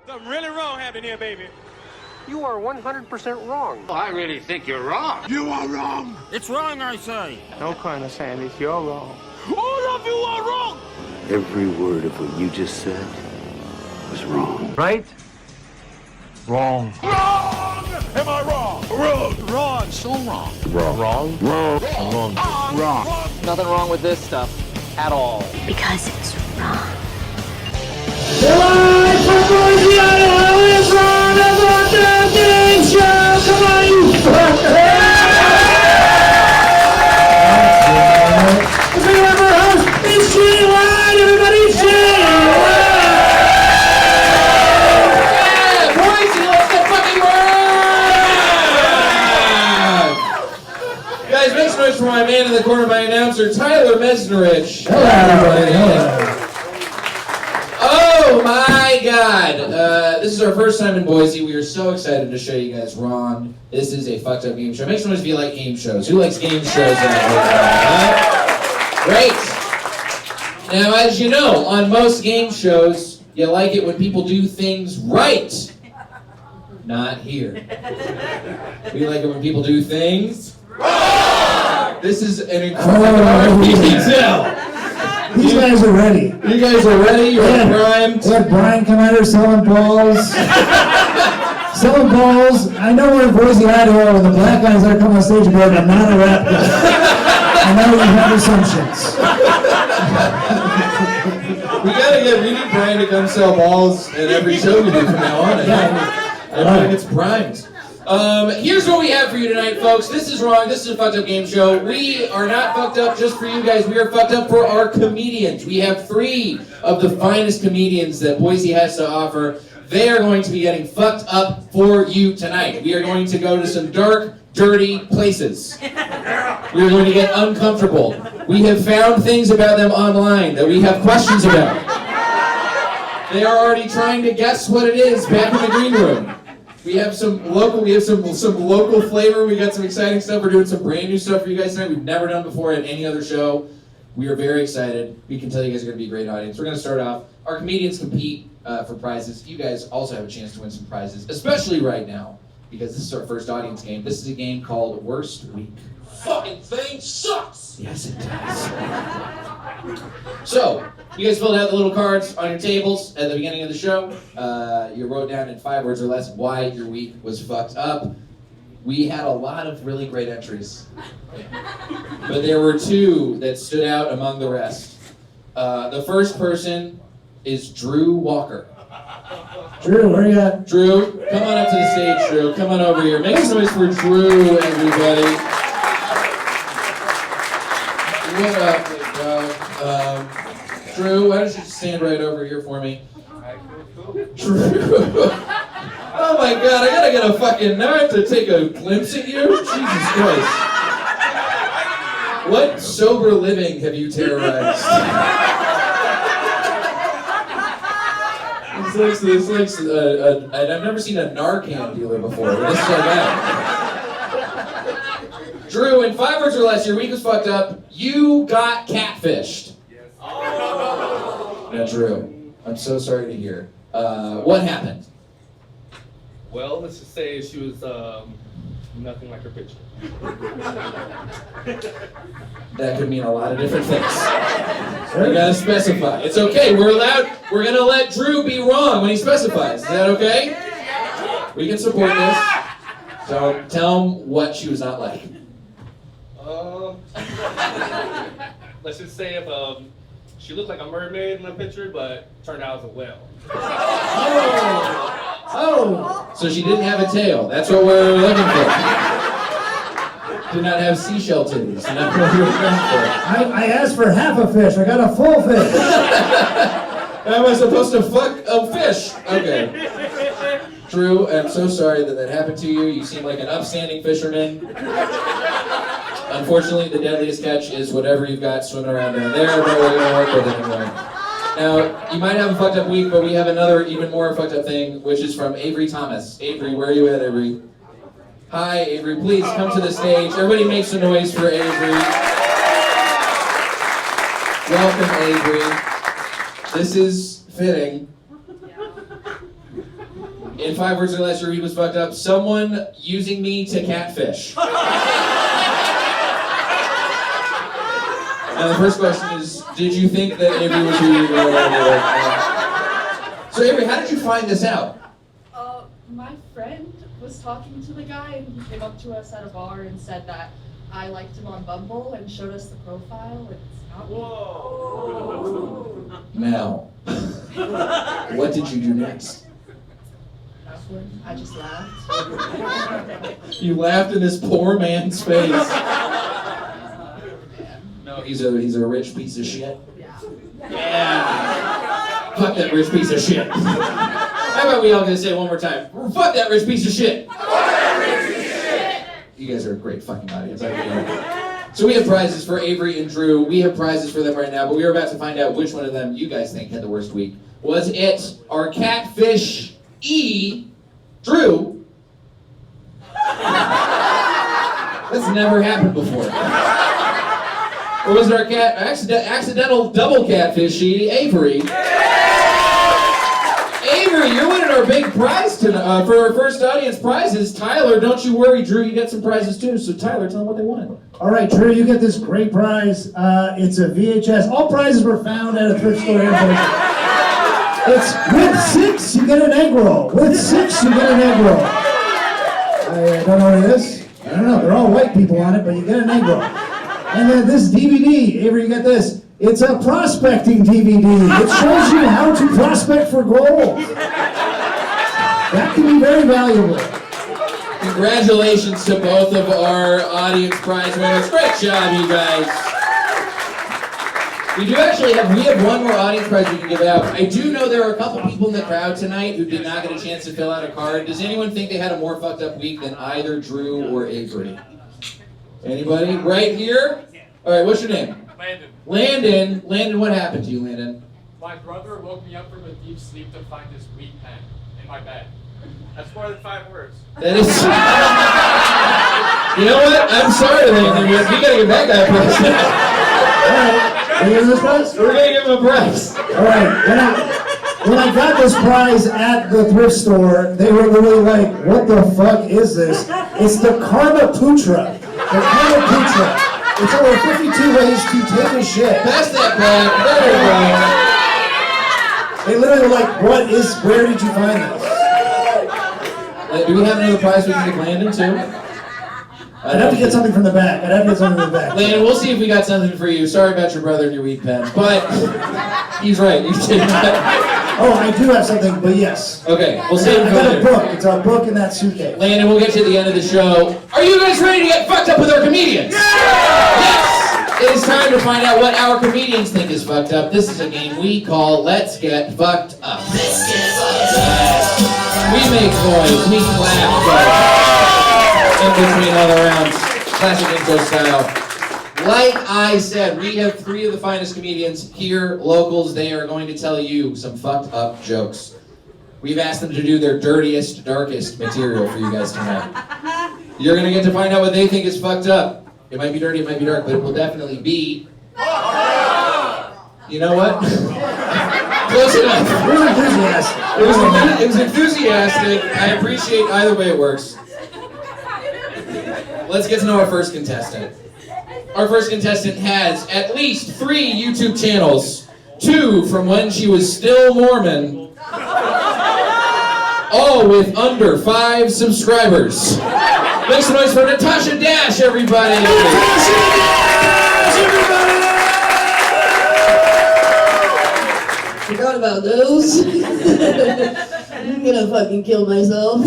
Something really wrong happened here, baby. You are 100% wrong. I really think you're wrong. You are wrong. It's wrong, I say. No, Colonel Sanders, you're wrong. All of you are wrong. Every word of what you just said was wrong. Right? Wrong. Wrong. Am I wrong? Wrong. Wrong, so wrong. Wrong. Wrong? Wrong. Wrong. Wrong. Nothing wrong with this stuff at all. Because it's wrong. Live from Boise, Idaho, it's Ron of the Game Show. Come on, you fuckers! Let's bring up our host. It's Jay Live, everybody. Jay Yeah, Boise, let's get fucking rock! Guys, make some noise for my man in the corner, my announcer, Tyler Mesnerich. Hello, everybody. Hello. Oh my God! This is our first time in Boise. We are so excited to show you guys Ron. This is a fucked up game show. Make some noise if you like game shows. Who likes game shows? Great! Now, as you know, on most game shows, you like it when people do things right. Not here. We like it when people do things wrong! This is an incredible detail. These guys are ready. You guys are ready? You're primed? We had Brian come out here selling balls. Selling balls. I know we're in Boise, Idaho, and the black guys that are coming on stage and going, I'm not a rap guy. I know you have assumptions. We need Brian to come sell balls at every show we do from now on. Everybody gets primed. Here's what we have for you tonight, folks. This is wrong. This is a fucked up game show. We are not fucked up just for you guys. We are fucked up for our comedians. We have 3 of the finest comedians that Boise has to offer. They are going to be getting fucked up for you tonight. We are going to go to some dark, dirty places. We are going to get uncomfortable. We have found things about them online that we have questions about. They are already trying to guess what it is back in the green room. We have some local flavor. We got some exciting stuff. We're doing some brand new stuff for you guys tonight we've never done before at any other show. We are very excited. We can tell you guys are going to be a great audience. We're going to start off. Our comedians compete for prizes. You guys also have a chance to win some prizes, especially right now, because this is our first audience game. This is a game called Worst Week. Fucking thing sucks! Yes, it does. So, you guys filled out the little cards on your tables at the beginning of the show. You wrote down in 5 words or less why your week was fucked up. We had a lot of really great entries. But there were 2 that stood out among the rest. The first person is Drew Walker. Drew, where you at? Drew, come on up to the stage, Drew. Come on over here. Make some noise for Drew, everybody. What up, big dog? Drew, why don't you stand right over here for me? Drew. Oh my God, I gotta get a fucking, now I have to take a glimpse at you? Jesus Christ. What sober living have you terrorized? This looks, I've never seen a Narcan dealer before, but this is so bad. Drew, in 5 words or less, your week was fucked up. You got catfished. Yes. Oh. Now, Drew, I'm so sorry to hear. What happened? Well, let's just say she was nothing like her picture. That could mean a lot of different things. You gotta specify. It's okay. We're gonna let Drew be wrong when he specifies. Is that okay? We can support this. So tell him what she was not like. Let's just say if she looked like a mermaid in the picture, but turned out as a whale. Oh! So she didn't have a tail. That's what we're looking for. Did not have seashell titties. That's what we were looking for. I asked for half a fish. I got a full fish. Am I supposed to fuck a fish? Okay. Drew, I'm so sorry that happened to you. You seem like an upstanding fisherman. Unfortunately, the deadliest catch is whatever you've got swimming around down there, but we're going to work with it anyway. Now, you might have a fucked up week, but we have another even more fucked up thing, which is from Avery Thomas. Avery, where are you at, Avery? Hi, Avery. Please come to the stage. Everybody make some noise for Avery. Welcome, Avery. This is fitting. In 5 words or less, your week was fucked up. Someone using me to catfish. Now the first question is, did you think that Avery was who you were? So Avery, how did you find this out? My friend was talking to the guy and he came up to us at a bar and said that I liked him on Bumble and showed us the profile and it's not me. Whoa. Now, what did you do next? I just laughed. You laughed in this poor man's face. No, he's a rich piece of shit. Yeah. Fuck that rich piece of shit. How about we all gonna say it one more time? Fuck that rich piece of shit. Fuck that rich piece of shit. You guys are a great fucking audience. So we have prizes for Avery and Drew. We have prizes for them right now, but we are about to find out which one of them you guys think had the worst week. Was it our catfish Drew? That's never happened before. Or was it our accidental double catfish Avery? Avery, you're winning our big prize tonight for our first audience prizes. Tyler, don't you worry, Drew, you get some prizes too. So Tyler, tell them what they won. All right, Drew, you get this great prize. It's a VHS. All prizes were found at a thrift store here in Boise. It's with 6, you get an egg roll. With 6, you get an egg roll. I don't know what it is. I don't know. They're all white people on it, but you get an egg roll. And then this DVD, Avery, you get this. It's a prospecting DVD. It shows you how to prospect for gold. That can be very valuable. Congratulations to both of our audience prize winners. Great job, you guys. We have one more audience prize we can give out. I do know there are a couple people in the crowd tonight who did not get a chance to fill out a card. Does anyone think they had a more fucked up week than either Drew or Avery? Anybody? Right here? All right, what's your name? Landon. Landon, what happened to you, Landon? My brother woke me up from a deep sleep to find this weed pen in my bed. That's more than 5 words. That is... You know what? I'm sorry, Landon. We gotta give that guy a prize. All right, you give this prize? We're gonna give him a prize. All right, when I got this prize at the thrift store, they were literally like, what the fuck is this? It's the Karma Putra. The Karma Putra. It's over 52 ways to take a shit. Pass that back. There we go. They literally were like, where did you find this? Do we have another prize we can give Landon too? I'd have to get something from the back. Landon, we'll see if we got something for you. Sorry about your brother and your weed pen, but he's right. You did not. Oh, I do have something, but yes. Okay, we'll save it for later. I got a book. It's a book in that suitcase. Landon, we'll get you at the end of the show. Are you guys ready to get fucked up with our comedians? Yes! It is time to find out what our comedians think is fucked up. This is a game we call Let's Get Fucked Up. Let's get fucked up. We make noise. We clap. In between all the rounds. Classic intro style. Like I said, we have 3 of the finest comedians here, locals. They are going to tell you some fucked up jokes. We've asked them to do their dirtiest, darkest material for you guys tonight. You're going to get to find out what they think is fucked up. It might be dirty, it might be dark, but it will definitely be... You know what? Close enough. It was enthusiastic. I appreciate either way it works. Let's get to know our first contestant. Our first contestant has at least 3 YouTube channels, 2 from when she was still Mormon, all with under 5 subscribers. Make some noise for Natasha Dash, everybody! Natasha Dash, everybody! Forgot about those. I'm gonna fucking kill myself.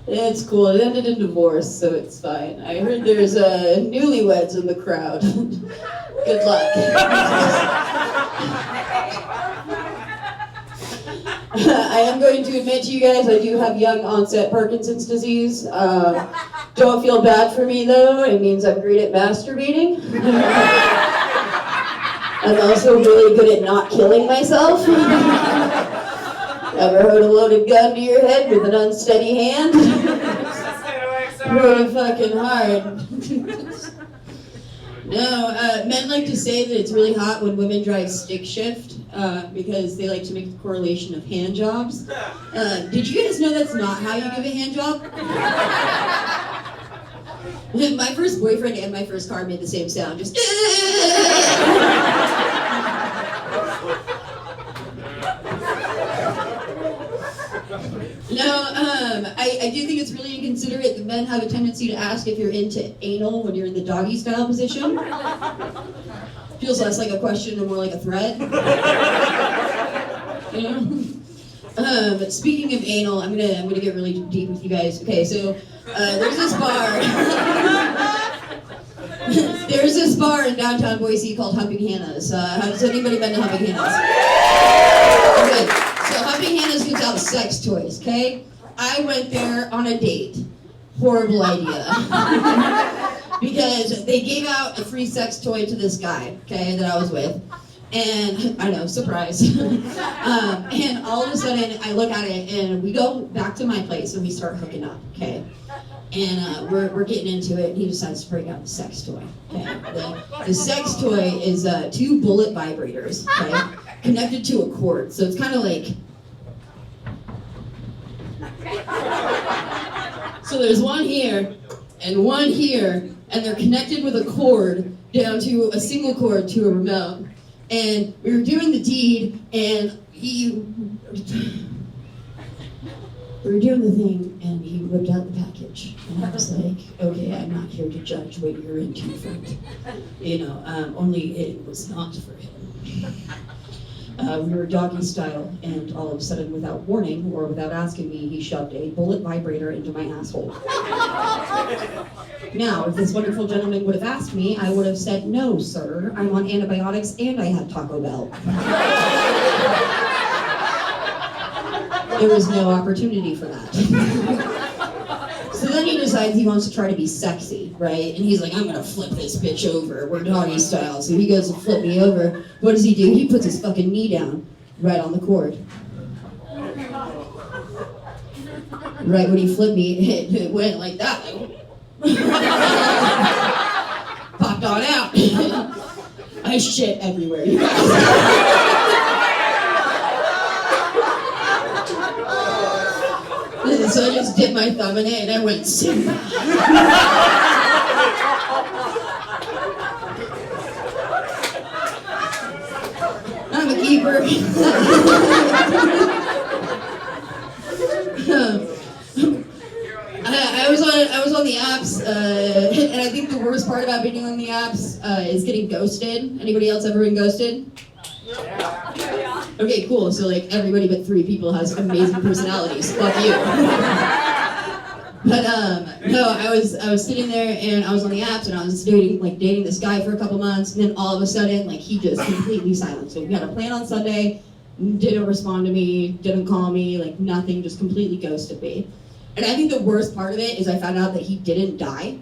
It's cool. It ended in divorce, so it's fine. I heard there's newlyweds in the crowd. Good luck. I am going to admit to you guys, I do have young onset Parkinson's disease. Don't feel bad for me though. It means I'm great at masturbating. I'm also really good at not killing myself. Ever heard a loaded gun to your head with an unsteady hand? Pretty fucking hard. No, men like to say that it's really hot when women drive stick shift. because they like to make the correlation of hand jobs. Did you guys know that's not how you give a hand job? My first boyfriend and my first car made the same sound, just. No, I do think it's really inconsiderate that men have a tendency to ask if you're into anal when you're in the doggy style position. Feels less like a question and more like a threat. You know? But speaking of anal, I'm gonna get really deep with you guys. Okay, so there's this bar. There's this bar in downtown Boise called Humping Hannah's. Has anybody been to Humping Hannah's? Okay, so Humping Hannah's gives out sex toys, okay? I went there on a date. Horrible idea. Because they gave out a free sex toy to this guy, okay, that I was with. And, I know, surprise. And all of a sudden, I look at it, and we go back to my place, and we start hooking up, okay? And we're getting into it, and he decides to break out the sex toy, okay? The sex toy is 2 bullet vibrators, okay? Connected to a cord, so it's kind of like... So there's one here, and one here, and they're connected with a cord down to a single cord to a remote. And we were doing the deed, and we were doing the thing, and he whipped out the package. And I was like, okay, I'm not here to judge what you're into, friend. You know, only it was not for him. We were doggy style, and all of a sudden, without warning or without asking me, he shoved a bullet vibrator into my asshole. Now, if this wonderful gentleman would have asked me, I would have said, no, sir, I'm on antibiotics and I had Taco Bell. There was no opportunity for that. So then he decides he wants to try to be sexy, right? And he's like, I'm gonna flip this bitch over. We're doggy style. So he goes to flip me over. What does he do? He puts his fucking knee down right on the cord. Right when he flipped me, it went like that. Popped on out. I shit everywhere, you guys. So I just dipped my thumb in it and I went, Simba. I'm a keeper. I was on the apps, and I think the worst part about being on the apps is getting ghosted. Anybody else ever been ghosted? Yeah. Okay, cool. So like everybody but 3 people has amazing personalities. Fuck you. But no, I was sitting there and I was on the apps and I was dating this guy for a couple months, and then all of a sudden like he just completely silent. So we had a plan on Sunday, didn't respond to me, didn't call me, like nothing, just completely ghosted me. And I think the worst part of it is I found out that he didn't die.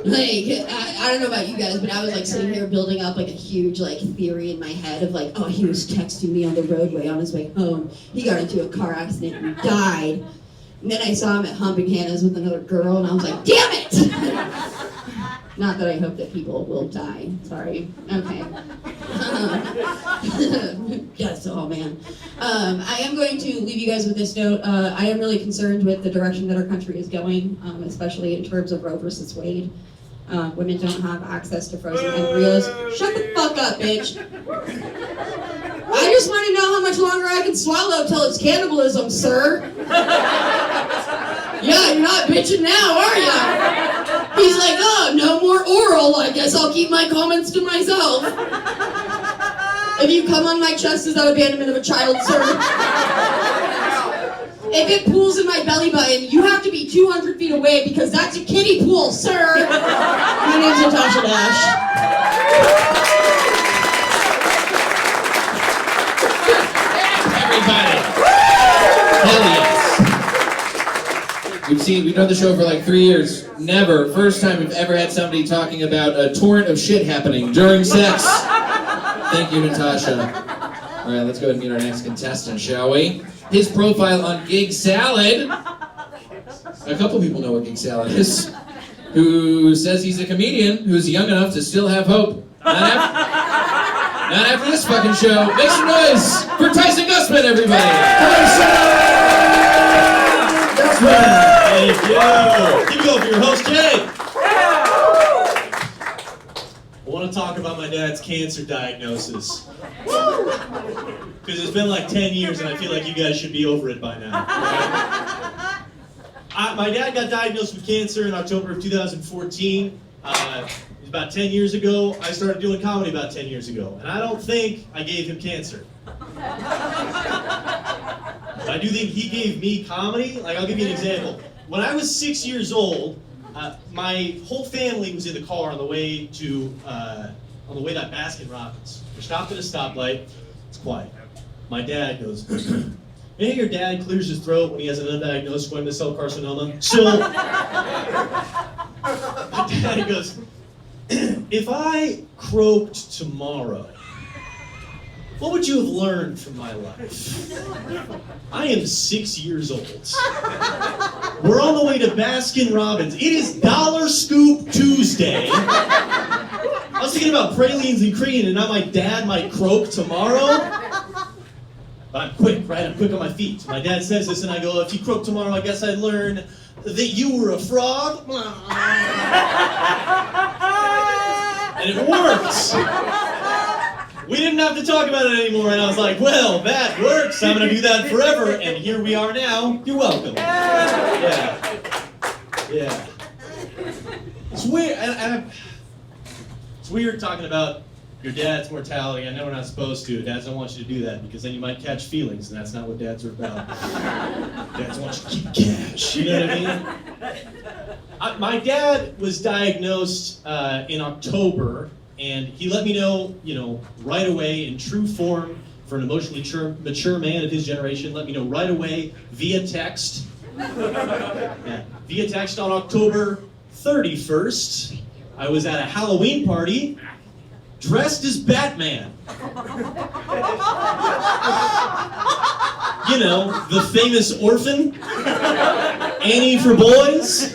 Like, I don't know about you guys, but I was like sitting here building up like a huge like theory in my head of like, oh, he was texting me on the roadway on his way home. He got into a car accident and died. And then I saw him at Humping Hannah's with another girl, and I was like, damn it! Not that I hope that people will die. Sorry. Okay. Yes, oh man. I am going to leave you guys with this note. I am really concerned with the direction that our country is going, especially in terms of Roe versus Wade. Women don't have access to frozen embryos. Shut the fuck up, bitch. I just want to know how much longer I can swallow till it's cannibalism, sir. Yeah, you're not bitching now, are you? He's like, oh, no more oral. I guess I'll keep my comments to myself. If you come on my chest, is that abandonment of a child, sir? If it pools in my belly button, you have to be 200 feet away because that's a kiddie pool, sir. My name's Natasha Dash. Everybody. Hell yes. We've done the show for like 3 years. Never, first time we've ever had somebody talking about a torrent of shit happening during sex. Thank you, Natasha. All right, let's go ahead and meet our next contestant, shall we? His profile on Gig Salad. A couple people know what Gig Salad is. Who says he's a comedian who's young enough to still have hope. Not after this fucking show. Make some noise for Tyson Gusman, everybody. Tyson! Thank you. Keep it going for your host, Jay. I want to talk about my dad's cancer diagnosis. Because it's been like 10 years and I feel like you guys should be over it by now. Right? My dad got diagnosed with cancer in October of 2014. It was about 10 years ago. I started doing comedy about 10 years ago. And I don't think I gave him cancer. But I do think he gave me comedy. Like, I'll give you an example. When I was 6 years old, my whole family was in the car on the way to Baskin Robbins. We're stopped at a stoplight. It's quiet. My dad goes, you know your dad clears his throat when he has an undiagnosed squamous cell carcinoma? So, my dad goes, if I croaked tomorrow, what would you have learned from my life? I am 6 years old. We're on the way to Baskin Robbins. It is Dollar Scoop Tuesday. I was thinking about pralines and cream, and now my dad might croak tomorrow. But I'm quick, right? I'm quick on my feet. So my dad says this, and I go, if you croak tomorrow, I guess I'd learn that you were a frog. And it works. We didn't have to talk about it anymore, and I was like, well, that works. I'm going to do that forever, and here we are now. You're welcome. Yeah. It's weird, it's weird talking about your dad's mortality. I know we're not supposed to. Dads don't want you to do that, because then you might catch feelings, and that's not what dads are about. Dads want you to keep cash, you know what I mean? My dad was diagnosed in October, and he let me know, right away in true form for an emotionally mature man of his generation, let me know right away via text. Yeah, via text on October 31st. I was at a Halloween party dressed as Batman. You know, the famous orphan, Annie for boys.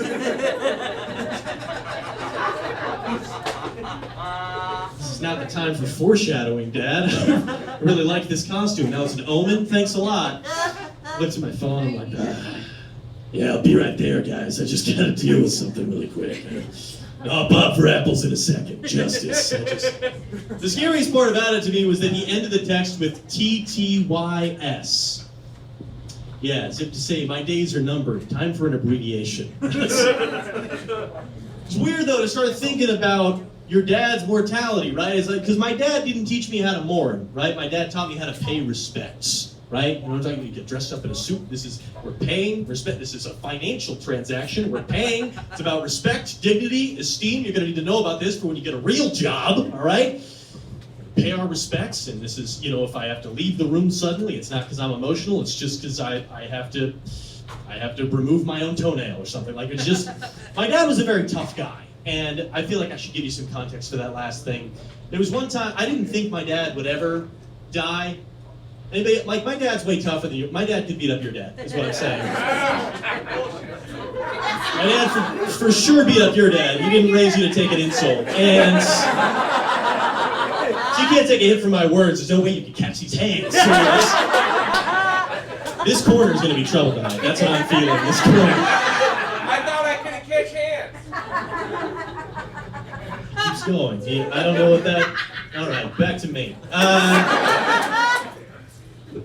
Not the time for foreshadowing, Dad. I really like this costume. Now it's an omen. Thanks a lot. I looked at my phone. I'm like, yeah, I'll be right there, guys. I just gotta deal with something really quick. I'll pop for apples in a second. Justice. The scariest part about it to me was that he ended the text with TTYS. Yeah, as if to say, my days are numbered. Time for an abbreviation. It's weird, though, to start thinking about your dad's mortality, right? It's like, because my dad didn't teach me how to mourn, right? My dad taught me how to pay respects, right? You know what I'm talking about? You get dressed up in a suit. We're paying respect. This is a financial transaction. We're paying. It's about respect, dignity, esteem. You're going to need to know about this for when you get a real job, all right? Pay our respects, and this is, if I have to leave the room suddenly, it's not because I'm emotional. It's just because I have to remove my own toenail or something. Like, it's just, my dad was a very tough guy. And I feel like I should give you some context for that last thing. There was one time, I didn't think my dad would ever die. Anybody, like, my dad's way tougher than you. My dad could beat up your dad, is what I'm saying. My dad for sure beat up your dad. He didn't raise you to take an insult. And so you can't take a hit from my words. There's no way you can catch these hands. This corner is going to be trouble tonight. That's what I'm feeling, this corner. Keeps going. I don't know what that. All right, back to me.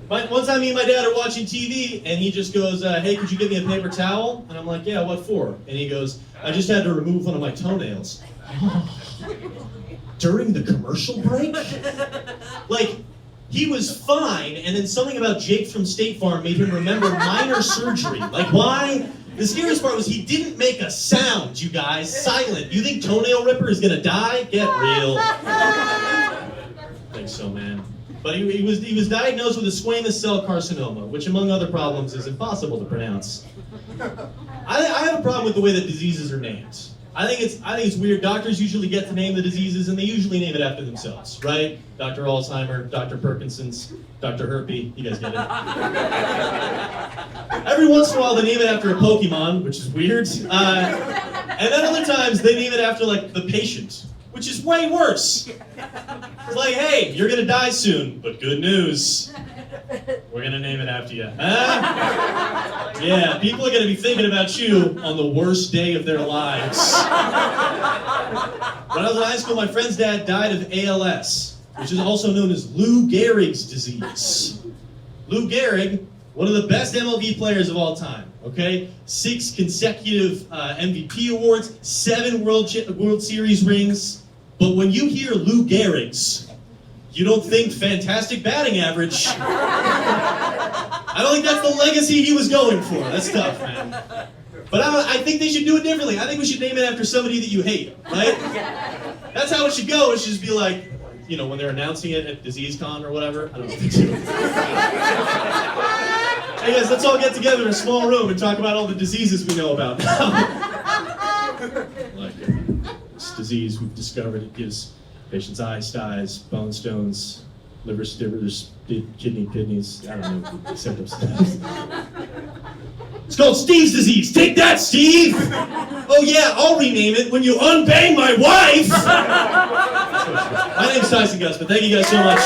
One time, me and my dad are watching TV, and he just goes, "Hey, could you give me a paper towel?" And I'm like, "Yeah, what for?" And he goes, "I just had to remove one of my toenails." During the commercial break, like. He was fine, and then something about Jake from State Farm made him remember minor surgery. Like, why? The scariest part was he didn't make a sound, you guys. Silent. You think Toenail Ripper is gonna die? Get real. I think so, man. But he was diagnosed with a squamous cell carcinoma, which, among other problems, is impossible to pronounce. I have a problem with the way that diseases are named. I think it's weird. Doctors usually get to name the diseases, and they usually name it after themselves, right? Dr. Alzheimer, Dr. Parkinson's, Dr. Herpy. You guys get it. Every once in a while, they name it after a Pokemon, which is weird. And then other times, they name it after, like, the patient, which is way worse. It's like, hey, you're gonna die soon, but good news. We're gonna name it after you. Huh? Yeah, people are gonna be thinking about you on the worst day of their lives. When I was in high school, my friend's dad died of ALS, which is also known as Lou Gehrig's disease. Lou Gehrig, one of the best MLB players of all time, okay? 6 consecutive MVP awards, 7 World Series rings. But when you hear Lou Gehrig's, you don't think fantastic batting average. I don't think that's the legacy he was going for. That's tough, man. But I think they should do it differently. I think we should name it after somebody that you hate, right? That's how it should go. It should just be like, you know, when they're announcing it at DiseaseCon or whatever. I don't know what they do. Hey guys, let's all get together in a small room and talk about all the diseases we know about now. Like this disease we've discovered, it gives patients eye styes, bone stones, liver stivers, kidneys, I don't know the symptoms. It's called Steve's disease. Take that, Steve! Oh yeah, I'll rename it when you unbang my wife! My name's Tyson Gusman. Thank you guys so much.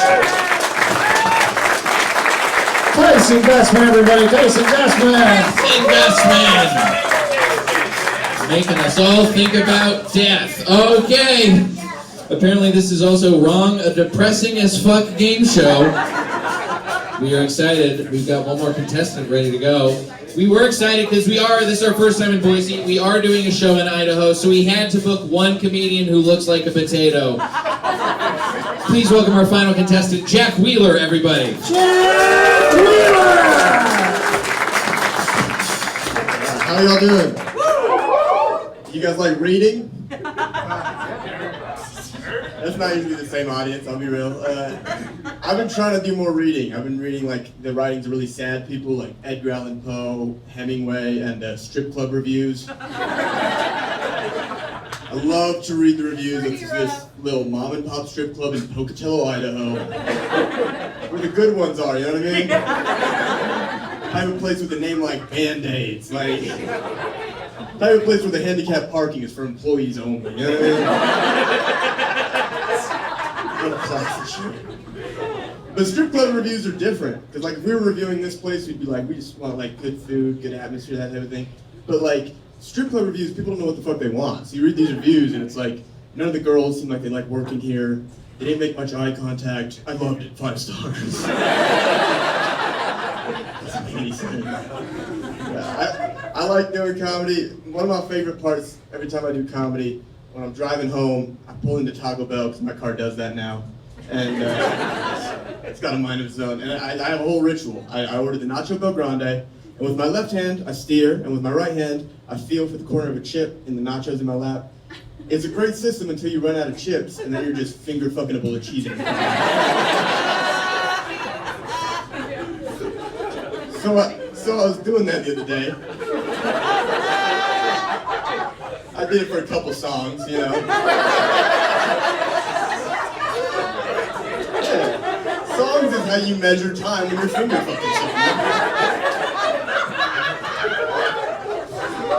Tyson Gusman, everybody. Tyson Gusman. Tyson Gusman. Making us all think about death. Okay. Apparently this is also wrong. A depressing as fuck game show. We are excited. We've got one more contestant ready to go. We were excited because this is our first time in Boise. We are doing a show in Idaho, so we had to book one comedian who looks like a potato. Please welcome our final contestant, Jack Wheeler, everybody. Jack Wheeler! How y'all doing? You guys like reading? That's not usually the same audience, I'll be real. I've been trying to do more reading. I've been reading like the writings of really sad people like Edgar Allan Poe, Hemingway, and strip club reviews. I love to read the reviews of this little mom and pop strip club in Pocatello, Idaho. Where the good ones are, you know what I mean? I have a place with a name like Band-Aids, like... I have a place where the handicapped parking is for employees only, you know what I mean? Classic shit. But strip club reviews are different, because like if we were reviewing this place, we'd be like, we just want like good food, good atmosphere, that type of thing. But like strip club reviews, people don't know what the fuck they want. So you read these reviews and it's like, none of the girls seem like they like working here. They didn't make much eye contact. I loved it, 5 stars. Doesn't make any sense. Yeah, I like doing comedy. One of my favorite parts every time I do comedy, when I'm driving home, I pull into Taco Bell because my car does that now. And it's got a mind of its own. And I have a whole ritual. I order the Nacho Bel Grande, and with my left hand, I steer, and with my right hand, I feel for the corner of a chip in the nachos in my lap. It's a great system until you run out of chips, and then you're just finger fucking a bowl of cheese in your car. So I was doing that the other day. I did it for a couple songs, you know. Yeah. Songs is how you measure time when you're finger fucking something.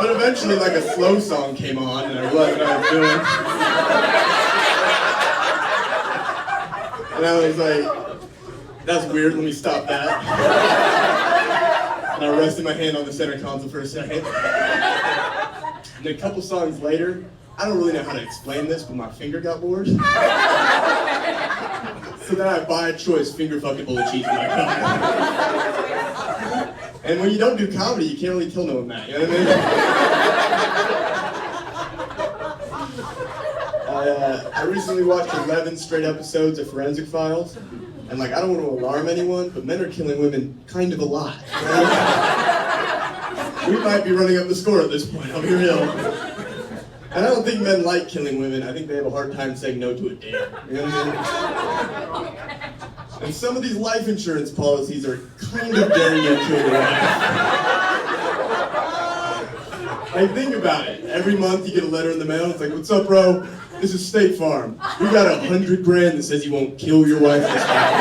But eventually, like a slow song came on, and I realized what I was doing. And I was like, that's weird, let me stop that. And I rested my hand on the center console for a second. And a couple songs later, I don't really know how to explain this, but my finger got bored. So then I buy a choice finger fucking bowl of cheese in my car. And when you don't do comedy, you can't really tell no one that, you know what I mean? I recently watched 11 straight episodes of Forensic Files. And like, I don't want to alarm anyone, but men are killing women kind of a lot. Right? We might be running up the score at this point, I'll be real. And I don't think men like killing women. I think they have a hard time saying no to a dare. You know what I mean? And some of these life insurance policies are kind of daring you to kill your wife. Like, think about it. Every month you get a letter in the mail. It's like, what's up, bro? This is State Farm. We got $100 grand that says you won't kill your wife this time.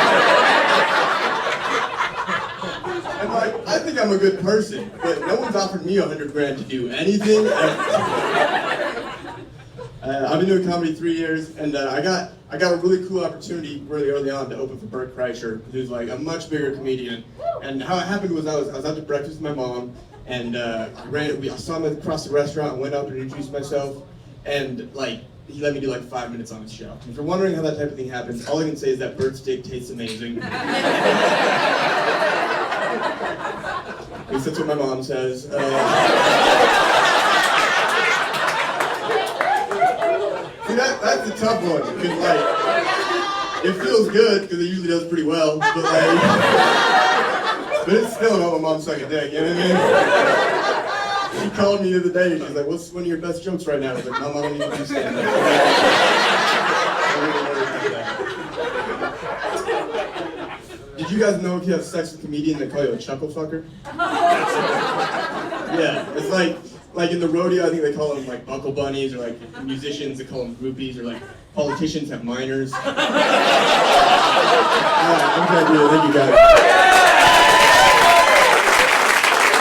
And like, I think I'm a good person, but no one's offered me $100 grand to do anything ever. I've been doing comedy 3 years, and I got a really cool opportunity really early on to open for Bert Kreischer, who's like a much bigger comedian. And how it happened was I was out to breakfast with my mom, and I saw him across the restaurant, and went up and introduced myself, and like he let me do like 5 minutes on his show. If you're wondering how that type of thing happens, all I can say is that Bert's dick tastes amazing. At least that's what my mom says. See, that's the tough one, because like, it feels good, because it usually does pretty well, but it's still not my mom's sucking dick, you know what I mean? She called me the other day, she's like, what's one of your best jokes right now? I was like, Mom, I don't even do stand-up. Did you guys know if you have sex with a comedian, they call you a chuckle fucker? Yeah, it's like in the rodeo, I think they call them like buckle bunnies, or like musicians, they call them groupies, or like politicians have minors. Alright, I'm glad you thank you guys.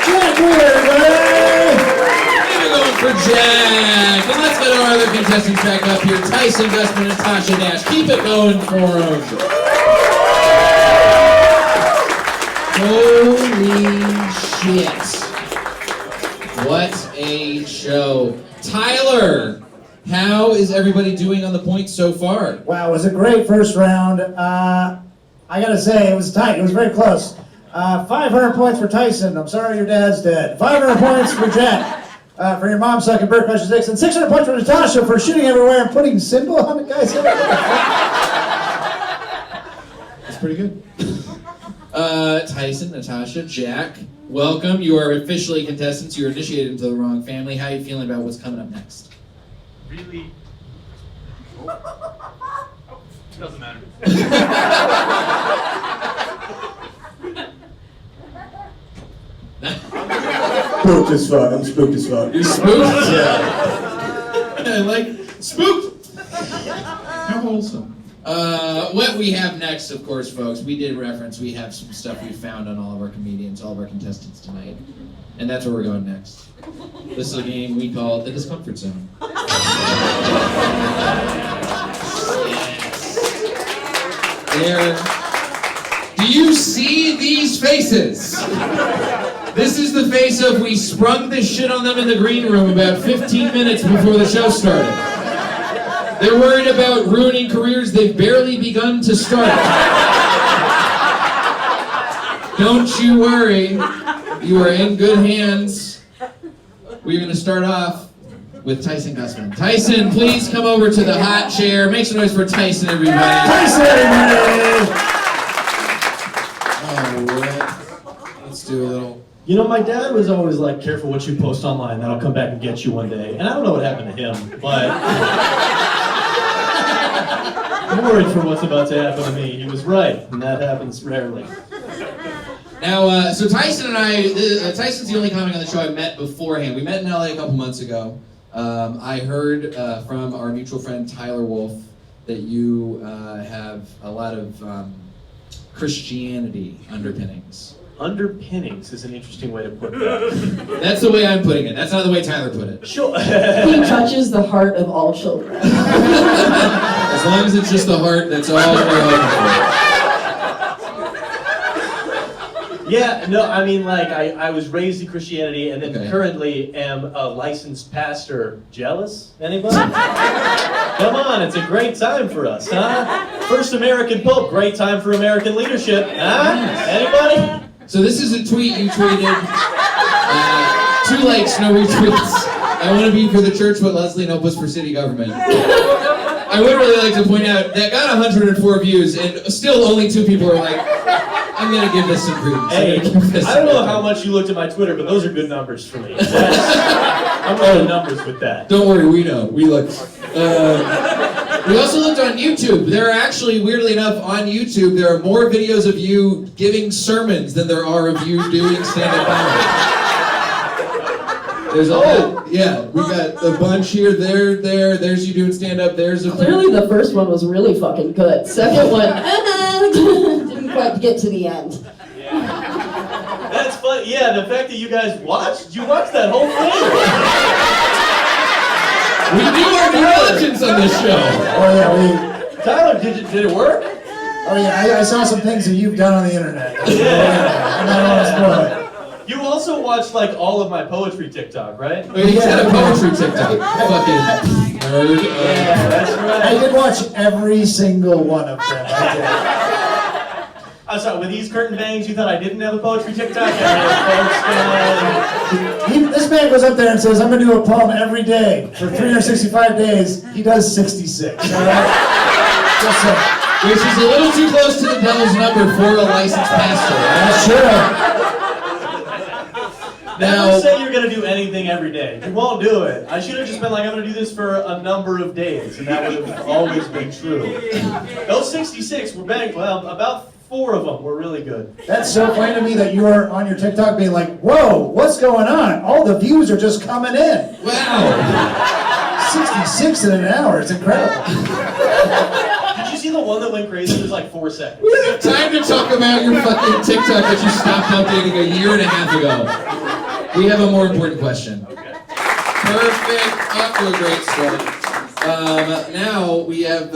Jack Wheeler, everybody! We're going for Jack. And let's get our other contestants back up here. Tyson Gusman and Natasha Dash. Keep it going for them. Holy shit. What a show. Tyler, how is everybody doing on the points so far? Wow, it was a great first round. I gotta say, it was tight. It was very close. 500 points for Tyson. I'm sorry your dad's dead. 500 points for Jack. For your mom sucking Bert Kreischer's dicks. And 600 points for Natasha for shooting everywhere and putting symbol on the guy's head. That's pretty good. Tyson, Natasha, Jack, welcome. You are officially contestants. You're initiated into the wrong family. How are you feeling about what's coming up next? Really? Doesn't matter. Spooked as fuck. I'm spooked as fuck. You're spooked? Yeah. I like spooked. How wholesome. What we have next, of course, folks, we did reference, we have some stuff we found on all of our comedians, all of our contestants tonight. And that's where we're going next. This is a game we call the Discomfort Zone. There. Do you see these faces? This is the face of we sprung this shit on them in the green room about 15 minutes before the show started. They're worried about ruining careers they've barely begun to start. Don't you worry. You are in good hands. We're going to start off with Tyson Gusman. Tyson, please come over to the hot chair. Make some noise for Tyson, everybody. Tyson, everybody! All right. Let's do a little... You know, my dad was always like, careful what you post online, that'll come back and get you one day. And I don't know what happened to him, but... I'm worried for what's about to happen to me. He was right, and that happens rarely. Now, so Tyson and I, Tyson's the only comic on the show I met beforehand. We met in LA a couple months ago. I heard from our mutual friend Tyler Wolf that you have a lot of Christianity underpinnings. Underpinnings is an interesting way to put that. That's the way I'm putting it. That's not the way Tyler put it. Sure. He touches the heart of all children. As long as it's just the heart, that's all we're looking for. Yeah, no, I mean, like, I was raised in Christianity and then currently am a licensed pastor. Jealous? Anybody? Come on, it's a great time for us, huh? First American Pope, great time for American leadership, huh? Anybody? So this is a tweet you tweeted. 2 likes, no retweets. I want to be for the church what Leslie Knope was for city government. I would really like to point out that got 104 views, and still only 2 people are like, I'm going to give this some credence. Hey, I don't know how much you looked at my Twitter, but those are good numbers for me. I'm rolling numbers with that. Don't worry, we know. We look. We also looked on YouTube. There are actually, weirdly enough, on YouTube, there are more videos of you giving sermons than there are of you doing stand-up comedy. There's a lot. Yeah, we got a bunch here, there's you doing stand-up, there's a... Clearly the first one was really fucking good. Second one, didn't quite get to the end. That's fun. Yeah, the fact that you guys watched, you watched that whole thing. We do our due diligence on this show. Oh yeah, Tyler, did it work? Oh yeah, I saw some things that you've done on the internet. And I don't want to spoil it. You also watched like all of my poetry TikTok, right? Oh, you said a poetry TikTok. Fucking nerd. Yeah, that's right. I did watch every single one of them. I I'm sorry, with these curtain bangs, you thought I didn't have a poetry TikTok? did. This man goes up there and says, "I'm gonna do a poem every day for 365 days." He does 66. All right? Just saying. Which is a little too close to the devil's number for a licensed pastor. That's true. Never say you're gonna do anything every day. You won't do it. I should have just been like, I'm gonna do this for a number of days, and that would have always been true. Those 66 were bang. Well, about 4 of them were really good. That's so funny to me that you are on your TikTok being like, "Whoa, what's going on? All the views are just coming in." Wow. 66 in an hour. It's incredible. Did you see the one that went crazy? It was like 4 seconds. We don't have time to talk about your fucking TikTok that you stopped updating a year and a half ago. We have a more important question. Okay. Perfect. Off to a great start. Now we have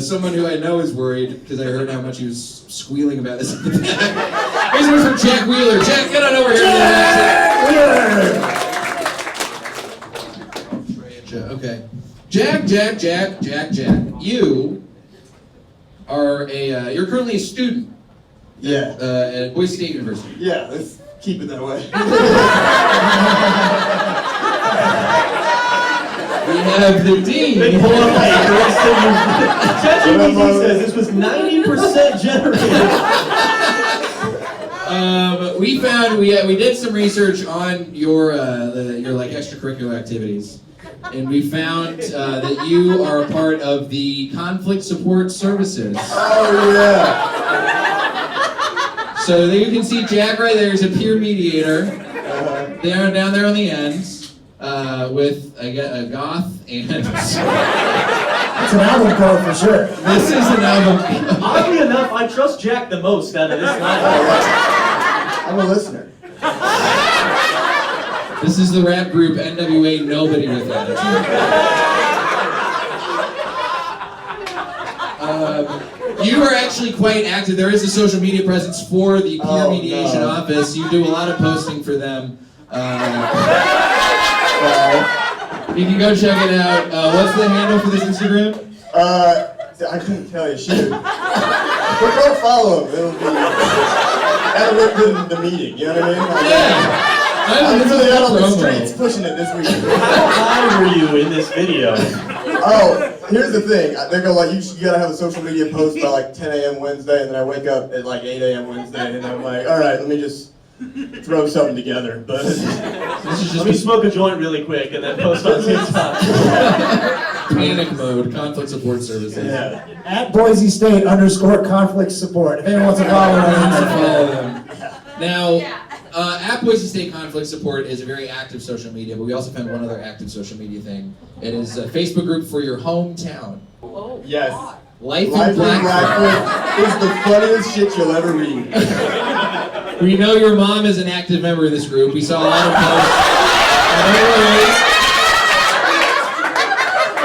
someone who I know is worried because I heard how much he was squealing about this in the back. Here's one from Jack Wheeler. Jack, get on over here. Jack! Okay. Jack. You are you're currently a student. Yeah. At Boise State University. Yeah, let's keep it that way. We have the dean. Wait, hold on, ChatGPT says this was 90% generated. We found we did some research on your like extracurricular activities, and we found that you are a part of the conflict support services. Oh yeah. So there you can see Jack right there is a peer mediator. They are down there on the ends with a goth and. It's an album cover for sure. This is an album. Oddly enough, I trust Jack the most out of this lineup. I'm a listener. This is the rap group NWA Nobody with Attitude. You are actually quite active. There is a social media presence for the peer mediation office. You do a lot of posting for them. You can go check it out. What's the handle for this Instagram? I couldn't tell you. Shoot. But go follow him. That'll look good in the meeting. You know what I mean? Like, Yeah. I'm really out on the streets pushing it this week. How high were you in this video? Oh, here's the thing. They go like, you gotta have a social media post by like 10 a.m. Wednesday, and then I wake up at like 8 a.m. Wednesday, and I'm like, all right, let me just throw something together. But let me smoke a joint really quick and then post on TikTok. Panic mode, conflict support services. Yeah. At Boise State _conflict support. If anyone wants to follow them. Now, at Boise State Conflict Support is a very active social media, but we also found one other active social media thing. It is a Facebook group for your hometown. Yes. Life in Blackfoot Blackfoot is the funniest shit you'll ever read. We know your mom is an active member of this group. We saw a lot of posts.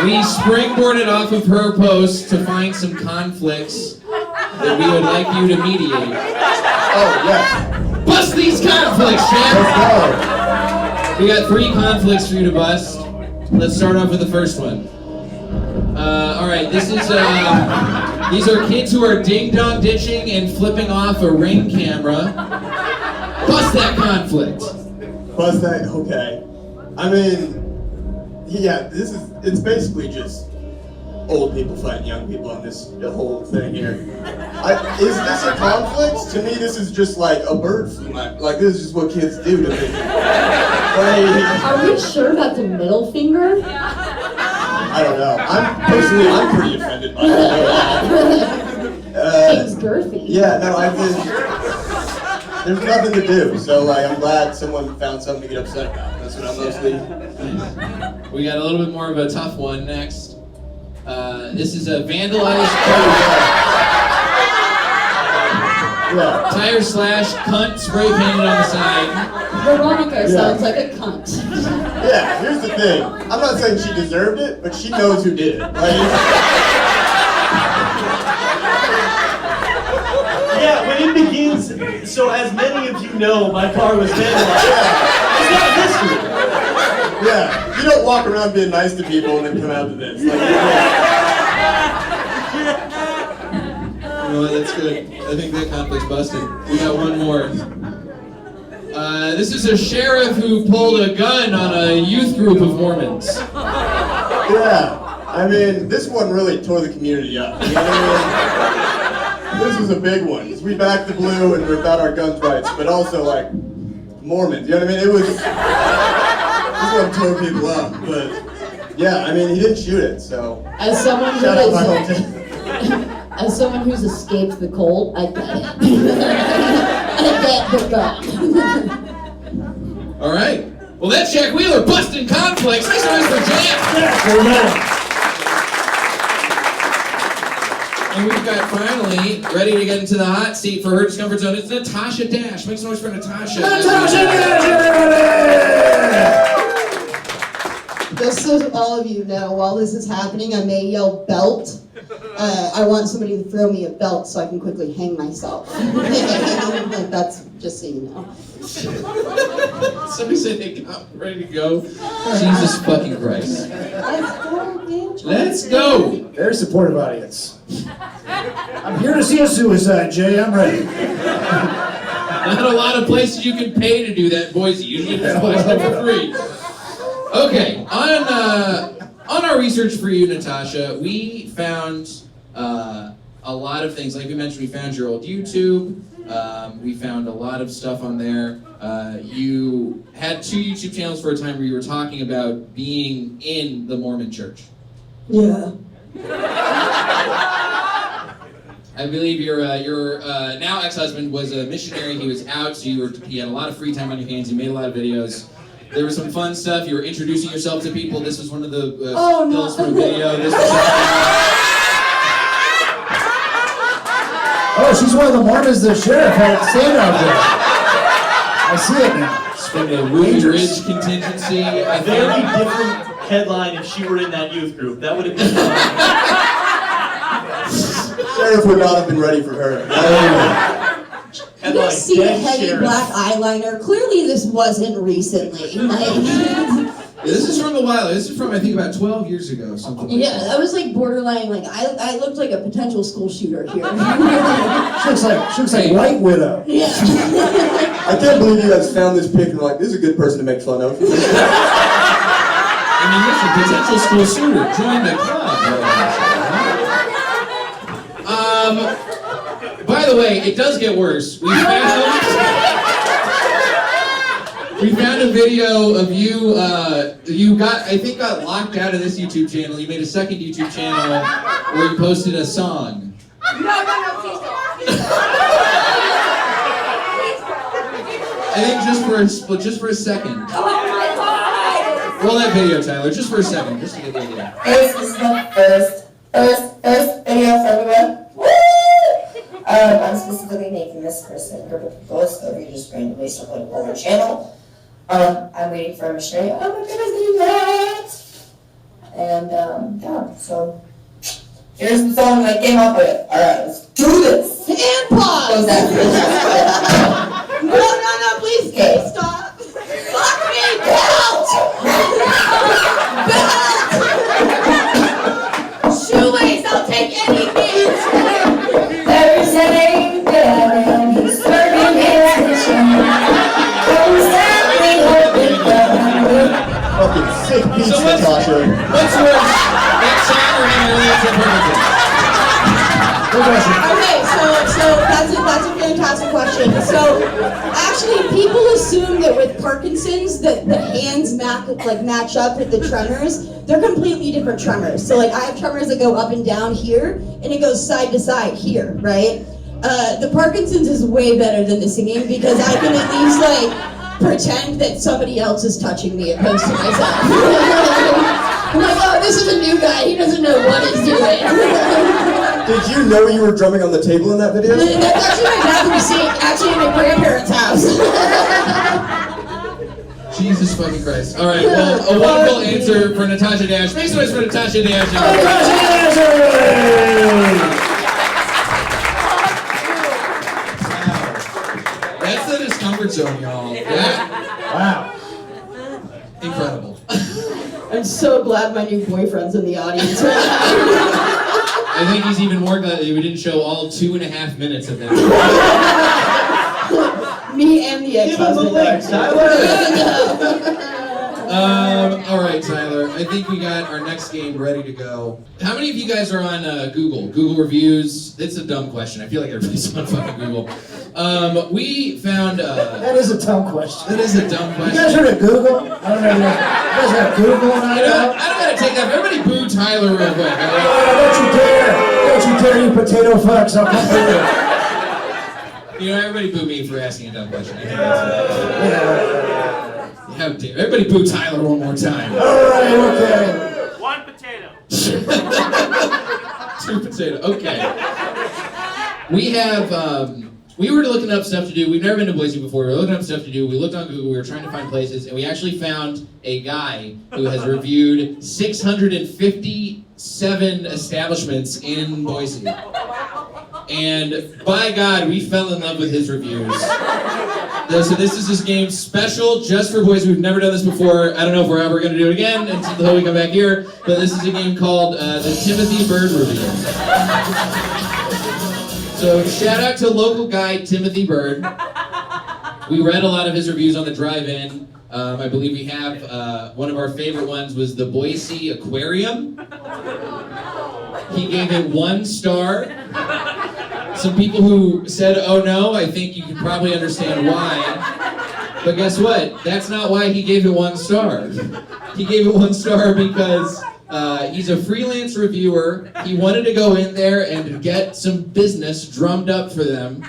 We springboarded off of her post to find some conflicts that we would like you to mediate. Oh, yes. Bust these conflicts, Jack! Let's We got 3 conflicts for you to bust. Let's start off with the first one. Alright, this is, these are kids who are ding-dong ditching and flipping off a Ring camera. Bust that conflict. Bust that, okay. I mean, yeah, it's basically just old people fighting young people on the whole thing here. Is this a conflict? To me, this is just like a bird flu. Like, this is just what kids do to me. Are we sure that's a middle finger? I don't know. I'm pretty offended by that. Seems girthy. Yeah, no, there's nothing to do. So, like, I'm glad someone found something to get upset about. That's what I'm mostly. We got a little bit more of a tough one next. This is a vandalized car. Yeah. Tire slash cunt spray painted on the side. Veronica sounds like a cunt. Yeah, here's the thing. I'm not saying she deserved it, but she knows who did it. Like, Yeah, when it begins, so as many of you know, my car was vandalized. It's not history. yeah, you don't walk around being nice to people and then come out to this. Like, You know what, that's good. I think that conflict's busted. We got one more. This is a sheriff who pulled a gun on a youth group of Mormons. yeah, I mean, this one really tore the community up. You know what I mean? This was a big one. We backed the blue and we're about our guns rights, but also like Mormons. You know what I mean? It was. This one tore people up, but yeah, I mean, he didn't shoot it, so. As someone Shout out my who hometown. as someone who's escaped the cold, I get it. I get the gun. All right. Well, that's Jack Wheeler busting conflicts. Nice noise for Jack. And we've got finally ready to get into the hot seat for her discomfort zone. It's Natasha Dash. Make some noise for Natasha. Natasha Dash, everybody! Just so all of you know, while this is happening, I may yell belt. I want somebody to throw me a belt so I can quickly hang myself. That's just so you know. Somebody said they got ready to go. Jesus fucking Christ. Let's go. Very supportive audience. I'm here to see a suicide, Jay. I'm ready. Not a lot of places you can pay to do that in Boise. Usually just watch them for free. Okay, on our research for you, Natasha, we found a lot of things. Like we mentioned, we found your old YouTube. We found a lot of stuff on there. You had 2 YouTube channels for a time where you were talking about being in the Mormon church. Yeah. I believe your now ex-husband was a missionary. He was out, so he had a lot of free time on your hands. You made a lot of videos. There was some fun stuff. You were introducing yourself to people. This was one of the stills from a video. This was Oh, she's one of the Mormons the sheriff had stand out there. I see it now. It's from the Ruby Ridge contingency. A very different headline if she were in that youth group. That would have been fun. Sheriff would not have been ready for her. You guys see the heavy black eyeliner? Clearly this wasn't recently. This is from a while. This is from, I think, about 12 years ago. Something like Yeah, that was like borderline, like, I looked like a potential school shooter here. She looks like White Widow. Yeah. I can't believe you guys found this pic and were like, this is a good person to make fun of. I mean, listen, potential school shooter. Join the club. By the way, it does get worse. We found a video of you, you got locked out of this YouTube channel. You made a second YouTube channel where you posted a song. No, please don't. Please don't. I think just for a second. Oh my God! Roll that video, Tyler, just for a second, just to get the idea. This is the first video for everyone. Woo! I'm specifically making this for a certain group of people, so if you just randomly stumbled upon our channel. I'm waiting for a missionary. Oh my goodness, they did that! And, yeah, so here's the song that I came up with. Alright, let's do this! And pause! No, please, stop! Fuck me, belt! Belt! Shoelace, I'll take anything! Every saying that he's serving his mission. Fucking sick beats, So Natasha. what's worse, that song or having Okay, so that's a fantastic question. So actually, people assume that with Parkinson's that the hands match up with the tremors. They're completely different tremors. So like I have tremors that go up and down here, and it goes side to side here, right? The Parkinson's is way better than the singing because I can at least pretend that somebody else is touching me opposed to myself. I'm like, oh, this is a new guy. He doesn't know what he's doing. Did you know you were drumming on the table in that video? That's actually my bathroom seat, actually in my grandparents' house. Jesus Jesus fucking Christ. All right, well, a wonderful answer for Natasha Dash. Make some noise for Natasha Dash. Natasha Dash! Wow. That's the discomfort zone, y'all. Wow. Incredible. I'm so glad my new boyfriend's in the audience. I think he's even more glad that we didn't show all 2.5 minutes of that. Me and the ex-husband. Give him the link, Tyler. All right, Tyler. I think we got our next game ready to go. How many of you guys are on Google? Google reviews? It's a dumb question. I feel like everybody's on fucking Google. We found... that is a dumb question. That is a dumb question. You guys heard of Google? I don't know. You guys have Google in Idaho? I don't gotta take that. Everybody boo Tyler real quick. All right? Don't you dare! Don't you dare, you potato fucks! I'll come through. You know, everybody boo me for asking a dumb question. I think that's How dare everybody boo Tyler one more time. Alright, okay. 1 potato. 2 potato. Okay. We have we were looking up stuff to do. We've never been to Boise before. We were looking up stuff to do. We looked on Google. We were trying to find places, and we actually found a guy who has reviewed 657 establishments in Boise. And by God, we fell in love with his reviews. So this is this game special just for Boise. We've never done this before. I don't know if we're ever going to do it again until we come back here. But this is a game called the Timothy Bird Review. So shout out to local guy Timothy Bird. We read a lot of his reviews on the drive-in. I believe we have one of our favorite ones was the Boise Aquarium. He gave it 1 star. Some people who said, oh no, I think you can probably understand why. But guess what? That's not why he gave it 1 star. He gave it 1 star because he's a freelance reviewer. He wanted to go in there and get some business drummed up for them.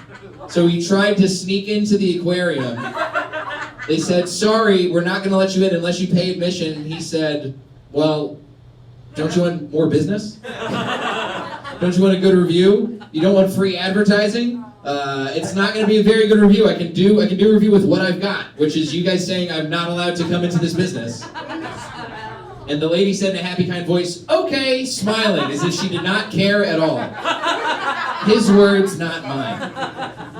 So he tried to sneak into the aquarium. They said, sorry, we're not going to let you in unless you pay admission. He said, well, don't you want more business? Don't you want a good review? You don't want free advertising? It's not going to be a very good review. I can do a review with what I've got, which is you guys saying I'm not allowed to come into this business. And the lady said in a happy, kind voice, okay, smiling, as if she did not care at all. His words, not mine.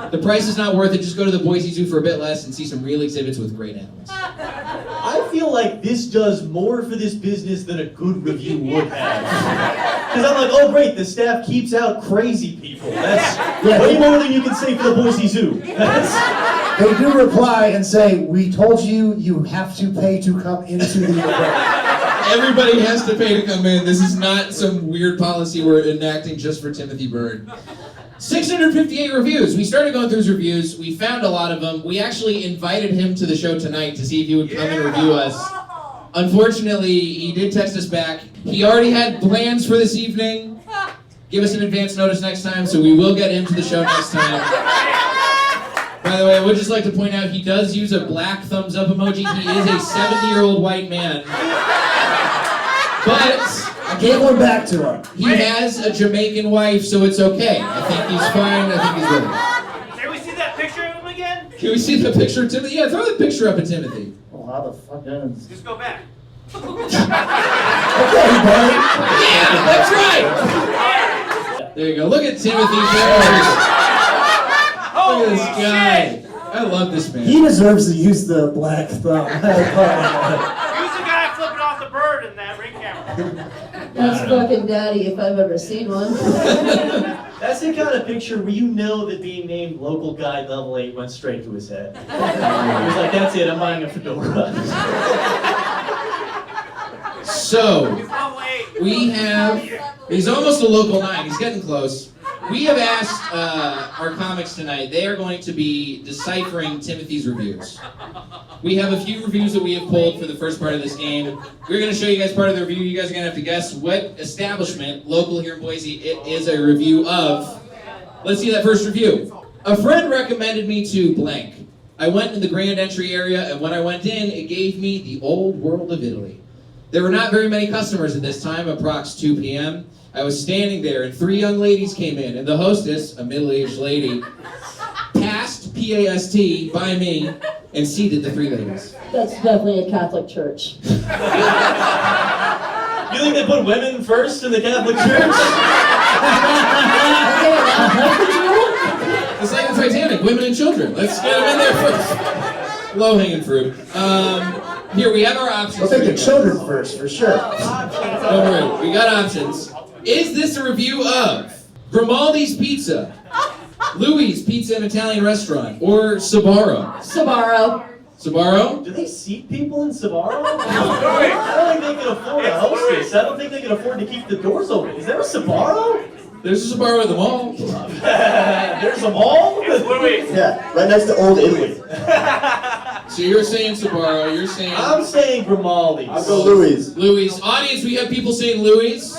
The price is not worth it. Just go to the Boise Zoo for a bit less and see some real exhibits with great animals. I feel like this does more for this business than a good review would have. Because I'm like, oh great, the staff keeps out crazy people. That's way more than you can say for the Boise Zoo. They do reply and say, we told you you have to pay to come into the event. Everybody has to pay to come in. This is not some weird policy we're enacting just for Timothy Bird. 658 reviews. We started going through his reviews. We found a lot of them. We actually invited him to the show tonight to see if he would come and review us. Unfortunately, he did text us back. He already had plans for this evening. Give us an advance notice next time, so we will get him to the show next time. By the way, I would just like to point out he does use a black thumbs up emoji. He is a 70-year-old white man. But I gave one back to him. He has a Jamaican wife, so it's okay. I think he's fine. I think he's good. Can we see that picture of him again? Can we see the picture of Timothy? Yeah, throw the picture up of Timothy. Oh, how the fuck is... Just go back. Okay, buddy. Yeah, that's right. There you go. Look at Timothy. Look at this guy. I love this man. He deserves to use the black thumb. Who's the guy flipping off the bird in that ring camera? That's fucking daddy if I've ever seen one. That's the kind of picture where you know that being named local guy level 8 went straight to his head. He was like, that's it, I'm buying a fedora. So, we have, he's almost a local 9, he's getting close. We have asked our comics tonight, they are going to be deciphering Timothy's reviews. We have a few reviews that we have pulled for the first part of this game. We're going to show you guys part of the review. You guys are going to have to guess what establishment, local here in Boise, it is a review of. Let's see that first review. A friend recommended me to blank. I went in the grand entry area, and when I went in, it gave me the old world of Italy. There were not very many customers at this time, approx 2 p.m. I was standing there, and 3 young ladies came in, and the hostess, a middle-aged lady, passed, P-A-S-T, by me, And C did the three ladies. That's definitely a Catholic church. You think they put women first in the Catholic Church? It's like the Titanic, women and children. Let's get them in there first. Low-hanging fruit. Here, we have our options. We'll take the children first, for sure. Don't worry, we got options. Is this a review of Grimaldi's Pizza, Louis Pizza and Italian Restaurant, or Sbarro? Sbarro. Sbarro? Do they seat people in Sbarro? I don't think they can afford a hostess. I don't think they can afford to keep the doors open. Is there a Sbarro? There's a Sbarro at the mall. There's a mall? Yeah, right next to Old Italy. So you're saying Sbarro, you're saying... I'm saying Grimaldi's. I'll go Louis. Louis. Audience, we have people saying Louis.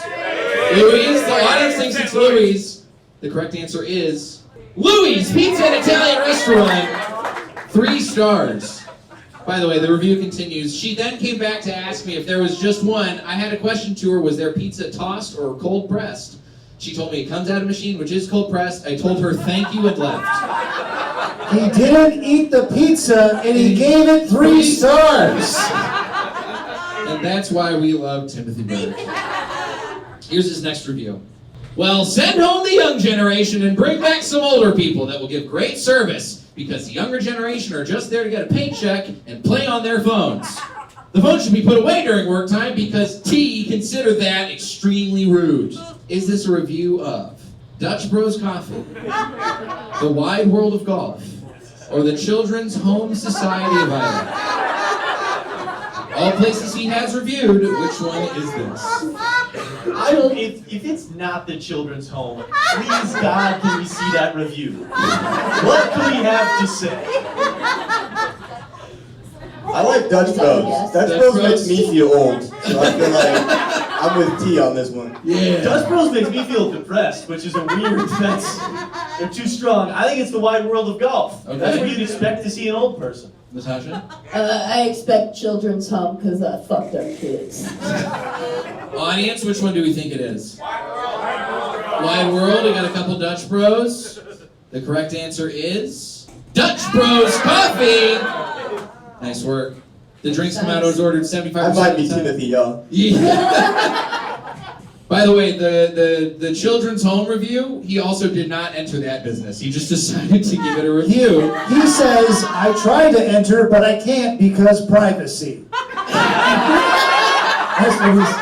Louis. The audience thinks it's Louis. The correct answer is Louis Pizza and Italian Restaurant. 3 stars. By the way, the review continues. She then came back to ask me if there was just one. I had a question to her. Was their pizza tossed or cold pressed? She told me it comes out of a machine, which is cold pressed. I told her thank you and left. He didn't eat the pizza, and he gave it 3 stars. And that's why we love Timothy Burke. Here's his next review. Well, send home the young generation and bring back some older people that will give great service, because the younger generation are just there to get a paycheck and play on their phones. The phone should be put away during work time because T consider that extremely rude. Is this a review of Dutch Bros Coffee, The Wide World of Golf, or the Children's Home Society of Idaho? All places he has reviewed, which one is this? I don't. If it's not the children's home, please God, can we see that review? What do we have to say? I like Dutch Bros. Dutch Bros makes me feel old, so I feel like I'm with T on this one. Yeah. Dutch Bros makes me feel depressed, which is a weird. They're too strong. I think it's the Wide World of Golf. Okay. That's where you'd expect to see an old person. Natasha? I expect children's home because I fucked our kids. Audience, which one do we think it is? Wide World. We got a couple Dutch Bros. The correct answer is Dutch Bros Coffee. Nice work. The drinks come out as ordered 75%. I might be Timothy, y'all. Yeah. By the way, the children's home review, he also did not enter that business. He just decided to give it a review. He says, I tried to enter, but I can't because privacy. That's what he's...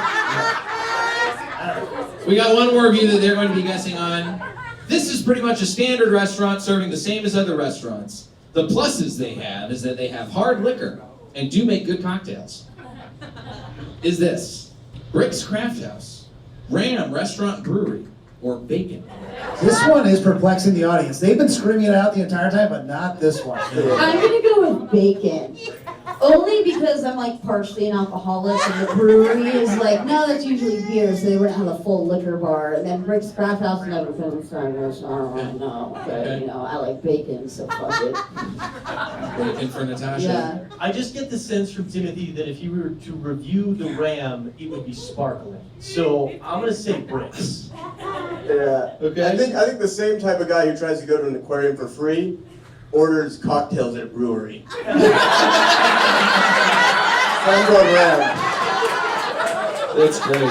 We got one more review that they're going to be guessing on. This is pretty much a standard restaurant serving the same as other restaurants. The pluses they have is that they have hard liquor and do make good cocktails. Is this Brick's Craft House, Ram Restaurant Brewery, or Bacon? This one is perplexing the audience. They've been screaming it out the entire time, but not this one. I'm gonna go with bacon. Only because I'm like partially an alcoholic and the brewery is like, no, that's usually beer, so they wouldn't have a full liquor bar. And then Brick's Craft House never been started, so I don't know. But you know, I like bacon, so fuck it. Bacon for Natasha? Yeah. I just get the sense from Timothy that if he were to review the Ram, it would be sparkling. So I'm gonna say Bricks. Yeah. Okay. I think the same type of guy who tries to go to an aquarium for free orders cocktails at a brewery. I'm going Ram. That's great.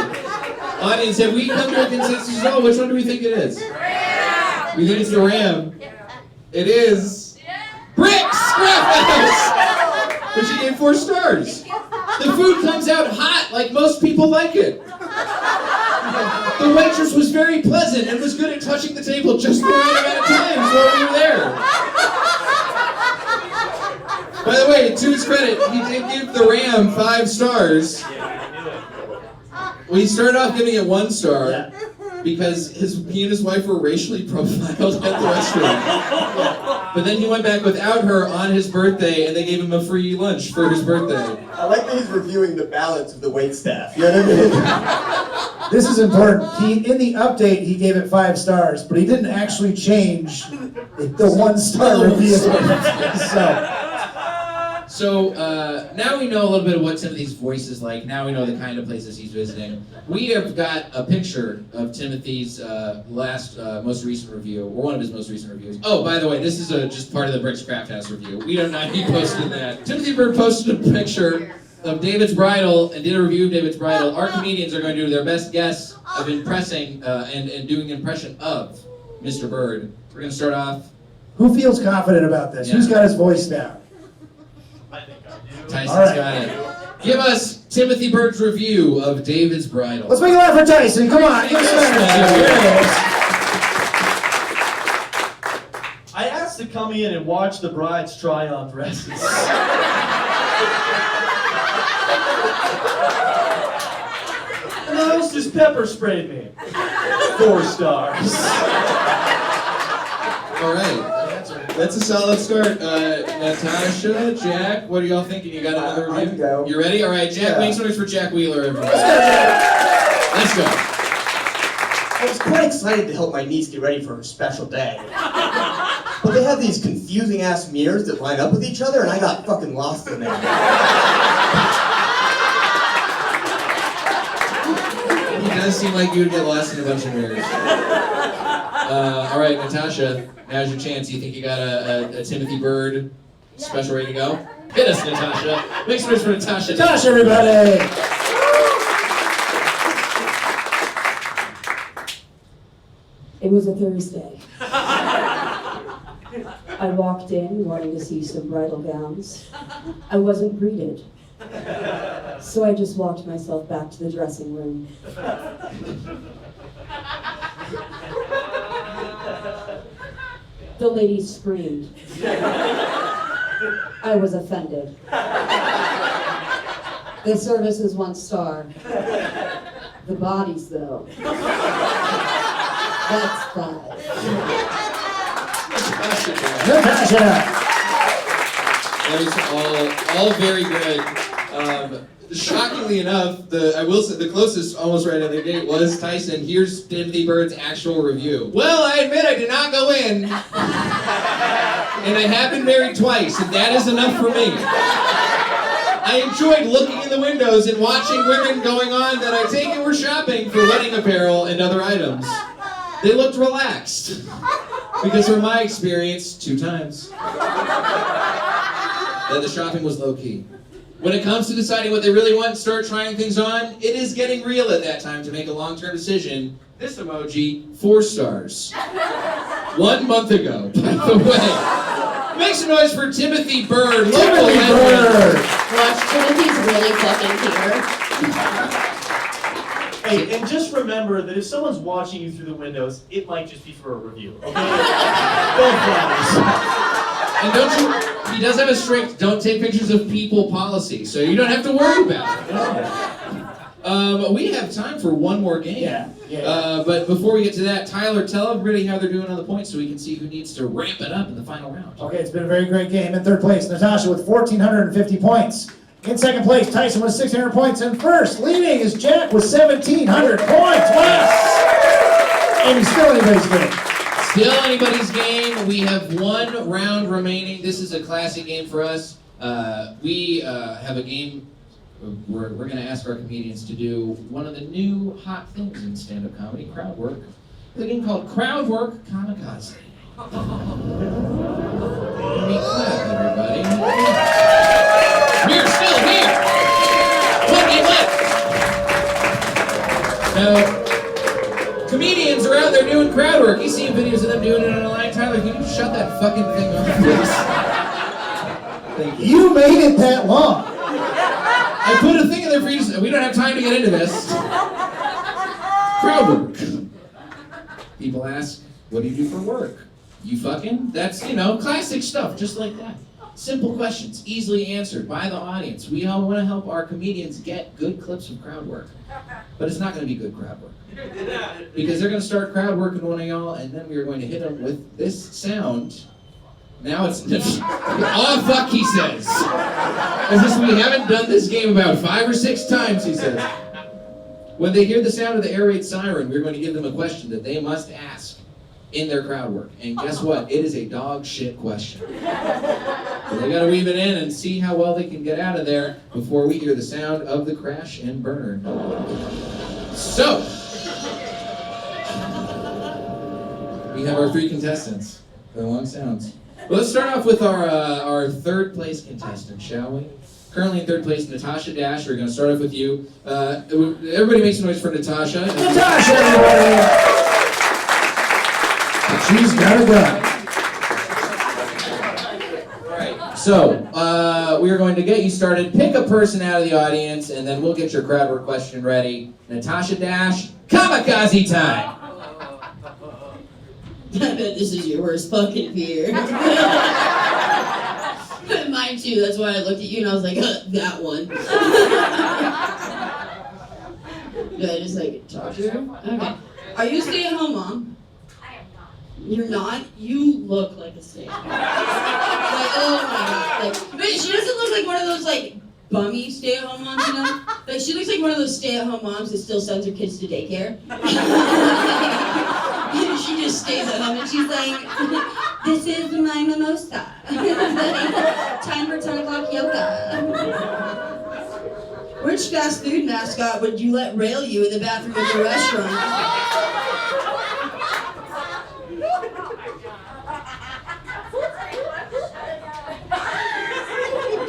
Audience, have we come to a consensus at all? Which one do we think it is? Ram. We think it's the Ram. It is Brick's Craft House, which he gave 4 stars. The food comes out hot like most people like it. The waitress was very pleasant and was good at touching the table just the right amount of times while we were there. By the way, to his credit, he did give the Ram 5 stars. Well, he started off giving it 1 star because he and his wife were racially profiled at the restaurant. But then he went back without her on his birthday, and they gave him a free lunch for his birthday. I like that he's reviewing the balance of the waitstaff. You know what I mean? This is important. In the update, he gave it 5 stars, but he didn't actually change the 1-star review. So now we know a little bit of what Timothy's voice is like. Now we know the kind of places he's visiting. We have got a picture of Timothy's most recent review, or one of his most recent reviews. Oh, by the way, this is just part of the Bricks Craft House review. We don't know he posted that. Timothy Bird posted a picture of David's Bridal and did a review of David's Bridal. Our comedians are going to do their best guess of impressing and doing an impression of Mr. Bird. We're going to start off. Who feels confident about this? Yeah. Who's got his voice down? Tyson's got it. Give us Timothy Bird's review of David's Bridal. Let's make it loud for Tyson. Come on, give us I asked to come in and watch the brides try on dresses. And the hostess pepper sprayed me. 4 stars. All right. That's a solid start. Natasha, Jack, what are y'all thinking? You got another review? I can go. You ready? All right, Jack, make some noise for Jack Wheeler, everybody. Let's go. I was quite excited to help my niece get ready for her special day. But they have these confusing ass mirrors that line up with each other, and I got fucking lost in there. It does seem like you would get lost in a bunch of mirrors. All right, Natasha, now's your chance. You think you got a Timothy Bird special ready to go? Hit us, Natasha. Make some noise for Natasha. Natasha, everybody! It was a Thursday. I walked in wanting to see some bridal gowns. I wasn't greeted. So I just walked myself back to the dressing room. The lady screamed. I was offended. The service is 1 star. The bodies, though. That's 5. Natasha! That was all very good. Shockingly enough, I will say the closest, almost right out of the gate, was Tyson. Here's Timothy Bird's actual review. Well, I admit I did not go in, and I have been married twice, and that is enough for me. I enjoyed looking in the windows and watching women going on that I take it were shopping for wedding apparel and other items. They looked relaxed, because from my experience, 2 times, that the shopping was low-key. When it comes to deciding what they really want and start trying things on, it is getting real at that time to make a long-term decision. This emoji, 4 stars. 1 month ago, by the way. Make some noise for Timothy Bird. Timothy Bird! Watch, Timothy's really fucking here. Hey, and just remember that if someone's watching you through the windows, it might just be for a review, okay? Don't promise. And he does have a strict don't take pictures of people policy, so you don't have to worry about it. We have time for one more game. Yeah. But before we get to that, Tyler, tell everybody how they're doing on the points so we can see who needs to ramp it up in the final round. Okay, it's been a very great game. In 3rd place, Natasha with 1,450 points. In 2nd place, Tyson with 1,600 points. And first, leading is Jack with 1,700 points. Wow! And he's still anybody's game. Still anybody's game. We have 1 round remaining. This is a classic game for us. We have a game where we're going to ask our comedians to do one of the new hot things in stand-up comedy, crowd work. It's a game called Crowd Work Kamikaze. Let me clap, everybody. We're still here. 1 game left. Now, comedians are out there doing crowd work. You see videos of them doing it online. Tyler, can you shut that fucking thing off, please? Thank you. You made it that long. I put a thing in there for you to say. We don't have time to get into this. Crowd work. People ask, what do you do for work? You fucking? That's, classic stuff, just like that. Simple questions, easily answered by the audience. We all want to help our comedians get good clips of crowd work. But it's not going to be good crowd work. Because they're going to start crowd working one of y'all, and then we are going to hit them with this sound. Now it's... oh, fuck, he says. We haven't done this game about 5 or 6 times, he says. When they hear the sound of the air raid siren, we're going to give them a question that they must ask in their crowd work. And guess what? It is a dog shit question. They gotta weave it in and see how well they can get out of there before we hear the sound of the crash and burn. So, we have our 3 contestants for the long sounds. Well, let's start off with our third place contestant, shall we? Currently in third place, Natasha Dash. We're going to start off with you. Everybody make some noise for Natasha. Natasha, everybody! She's got a gun. Alright, so we are going to get you started. Pick a person out of the audience, and then we'll get your crowd work question ready. Natasha Dash, kamikaze time! I bet this is your worst fucking fear. Mine too, that's why I looked at you and I was like, that one. Do I just like talk to her? Okay. Are you a stay-at-home mom? I am not. You're not? You look like a stay-at-home mom. Like, oh my god. Like, but she doesn't look like one of those like bummy stay-at-home moms, you know? Like she looks like one of those stay-at-home moms that still sends her kids to daycare. She just stays at home and she's like, this is my mimosa. Time for 10 o'clock yoga. Which fast food mascot would you let rail you in the bathroom of the restaurant?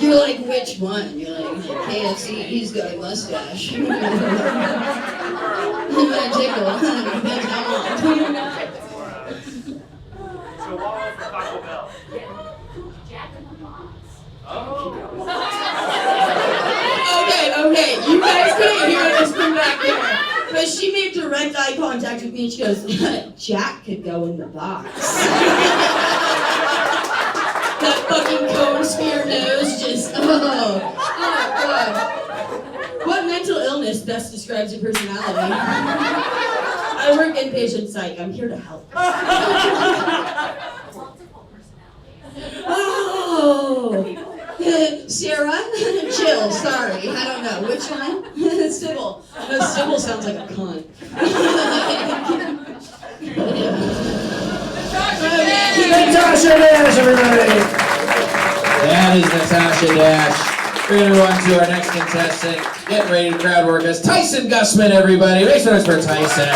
You're like, which one? You're like, KFC, he's got a mustache. My tickle. Depends how long. So what was the Taco Bell? Jack in the Box. Okay, you guys couldn't hear this from back there. But she made direct eye contact with me and she goes, Jack could go in the box. That fucking cone spear nose just, oh god. What mental illness best describes your personality? I work inpatient psych, I'm here to help. Multiple personalities. Oh! Sarah? Chill, sorry, I don't know. Which one? Sybil. No, Sybil sounds like a cunt. Natasha Dash, everybody! That is Natasha Dash. We're going to move on to our next contestant. Getting ready to crowd work us. Tyson Gusman, everybody. Make some noise for Tyson.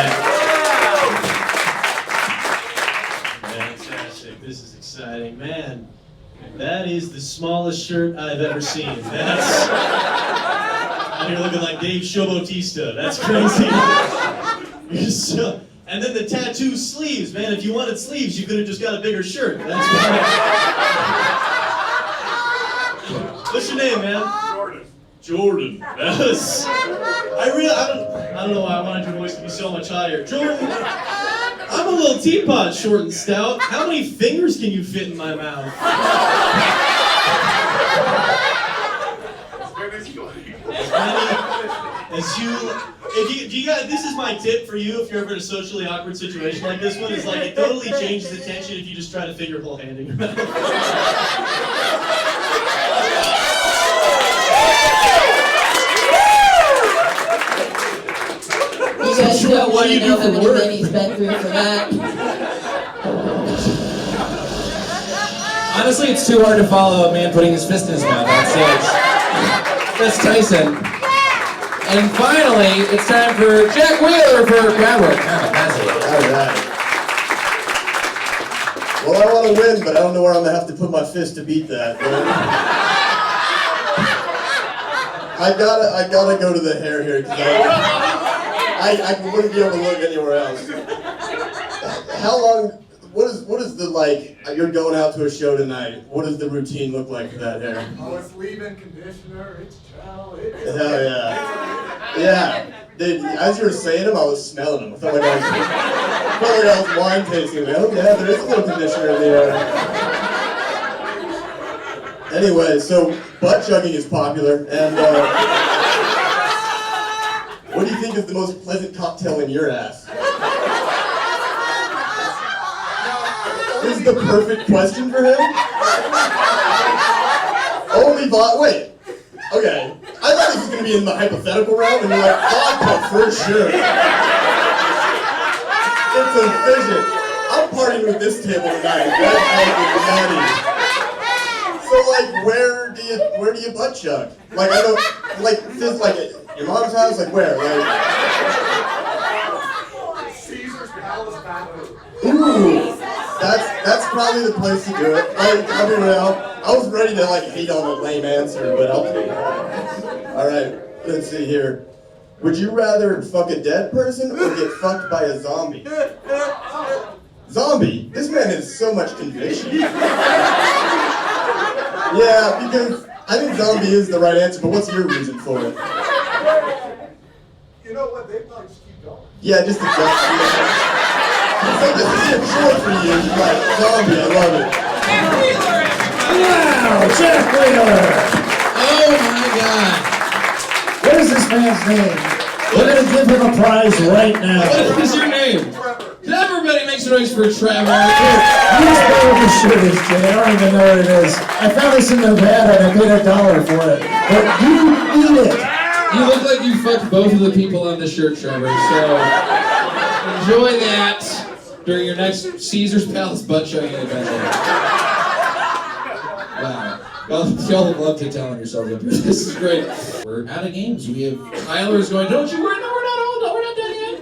Fantastic. This is exciting. Man, that is the smallest shirt I've ever seen. That's... And you're looking like Dave Showboatista. That's crazy. You're so... And then the tattoo sleeves, man. If you wanted sleeves, you could have just got a bigger shirt. That's right. What's your name, man? Jordan. Yes. I don't know why I wanted your voice to be so much higher. Jordan, I'm a little teapot, short and stout. How many fingers can you fit in my mouth? This is my tip for you if you're ever in a socially awkward situation like this one, is like it totally changes the tension if you just try to fit your whole hand in your mouth. You guys don't want to know how many men he's been through for that. Honestly, it's too hard to follow a man putting his fist in his mouth on stage. That's Tyson. And finally, it's time for Jack Wheeler for crowd work. Alright. Well, I want to win, but I don't know where I'm going to have to put my fist to beat that. I gotta go to the hair here, because I wouldn't be able to look anywhere else. How long, what is the, like, you're going out to a show tonight, what does the routine look like for that hair? Oh, it's leave-in conditioner, it's gel, Hell yeah. Yeah. As you were saying them, I was smelling them. I felt like I was wine tasting. Oh yeah, there is a little conditioner in the air. Anyway, so butt chugging is popular, and what do you think is the most pleasant cocktail in your ass? This is the perfect question for him? Only wait. Okay. I thought this was going to be in the hypothetical realm, and you're like, vodka for sure. It's efficient. I'm partying with this table tonight. That's nutty. So, like, where do you butt chug? Like, I don't, like, just like at your mom's house, like where? Like, Caesar's Palace bathroom. ooh, that's probably the place to do it. Like, I'll be real. I was ready to like hate on a lame answer, but I'll take it. All right, let's see here. Would you rather fuck a dead person or get fucked by a zombie? Zombie? This man has so much conviction. Yeah, because I think zombie is the right answer, but what's your reason for it? You know what? They probably just keep going. Yeah, just a joke. So this is a chore for you, but zombie, I love it. Wow, Jack Wheeler! Oh my God! What is this man's name? We're gonna give him a prize right now. What is your name? Can everybody make some noise for Trevor? You just know what this shirt is, Jay. I don't even know what it is. I found this in Nevada and I paid $1 for it. But you eat it. You look like you fucked both of the people on the shirt, Trevor, so enjoy that during your next Caesar's Palace butt chugging adventure. Wow. Well, y'all have loved to tell on yourselves up here. This is great. We're out of games. We have Tyler's going, don't you worry, no, we're not done yet.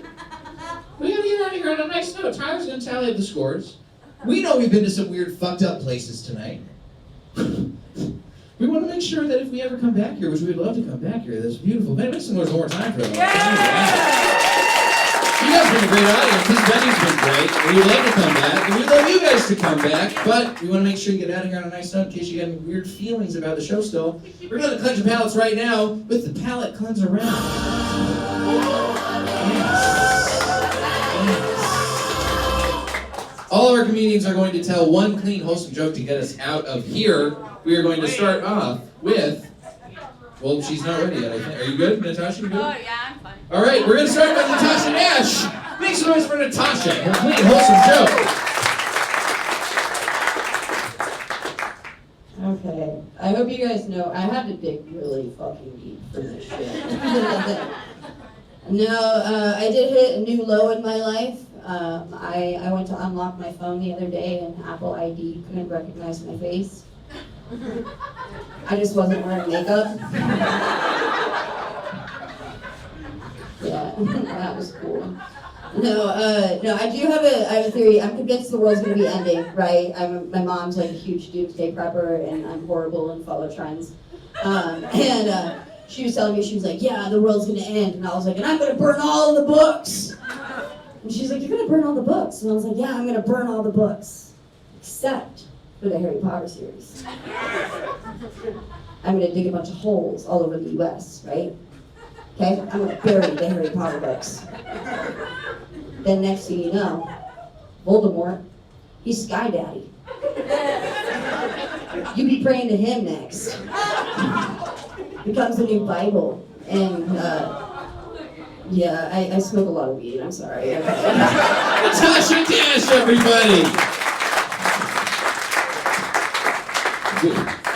We gotta get out of here on a nice note. Tyler's gonna tally up the scores. We know we've been to some weird, fucked up places tonight. We want to make sure that if we ever come back here, which we'd love to come back here, that's beautiful. Man, make some noise one more time for them. You guys have been a great audience. This venue's been great. We'd love to come back, and we'd love you guys to come back, but we want to make sure you get out of here on a nice note in case you got any weird feelings about the show still. We're going to cleanse your palates right now with the palate cleanser round. All of our comedians are going to tell one clean, wholesome joke to get us out of here. We are going to start off with, well, she's not ready yet, I think. Are you good, Natasha? You good? Oh, yeah, I'm fine. All right, we're going to start with Natasha Dash. Make some noise for Natasha. Her clean, wholesome joke. Okay, I hope you guys know I had to dig really fucking deep for this shit. No, I did hit a new low in my life. I went to unlock my phone the other day and Apple ID couldn't recognize my face. I just wasn't wearing makeup. Yeah, that was cool. No, I have a theory. I'm convinced the world's gonna be ending, right? My mom's like a huge doomsday prepper, and I'm horrible and follow trends. She was telling me, she was like, yeah, the world's gonna end, and I was like, and I'm gonna burn all the books. And she's like, you're gonna burn all the books, and I was like, yeah, I'm gonna burn all the books, except for the Harry Potter series. I'm gonna dig a bunch of holes all over the U.S., right? Okay, I'm gonna bury the Harry Potter books. Then next thing you know, Voldemort, he's Sky Daddy. You be praying to him next. Becomes the new Bible. And yeah, I smoke a lot of weed, I'm sorry. Natasha Dash, everybody!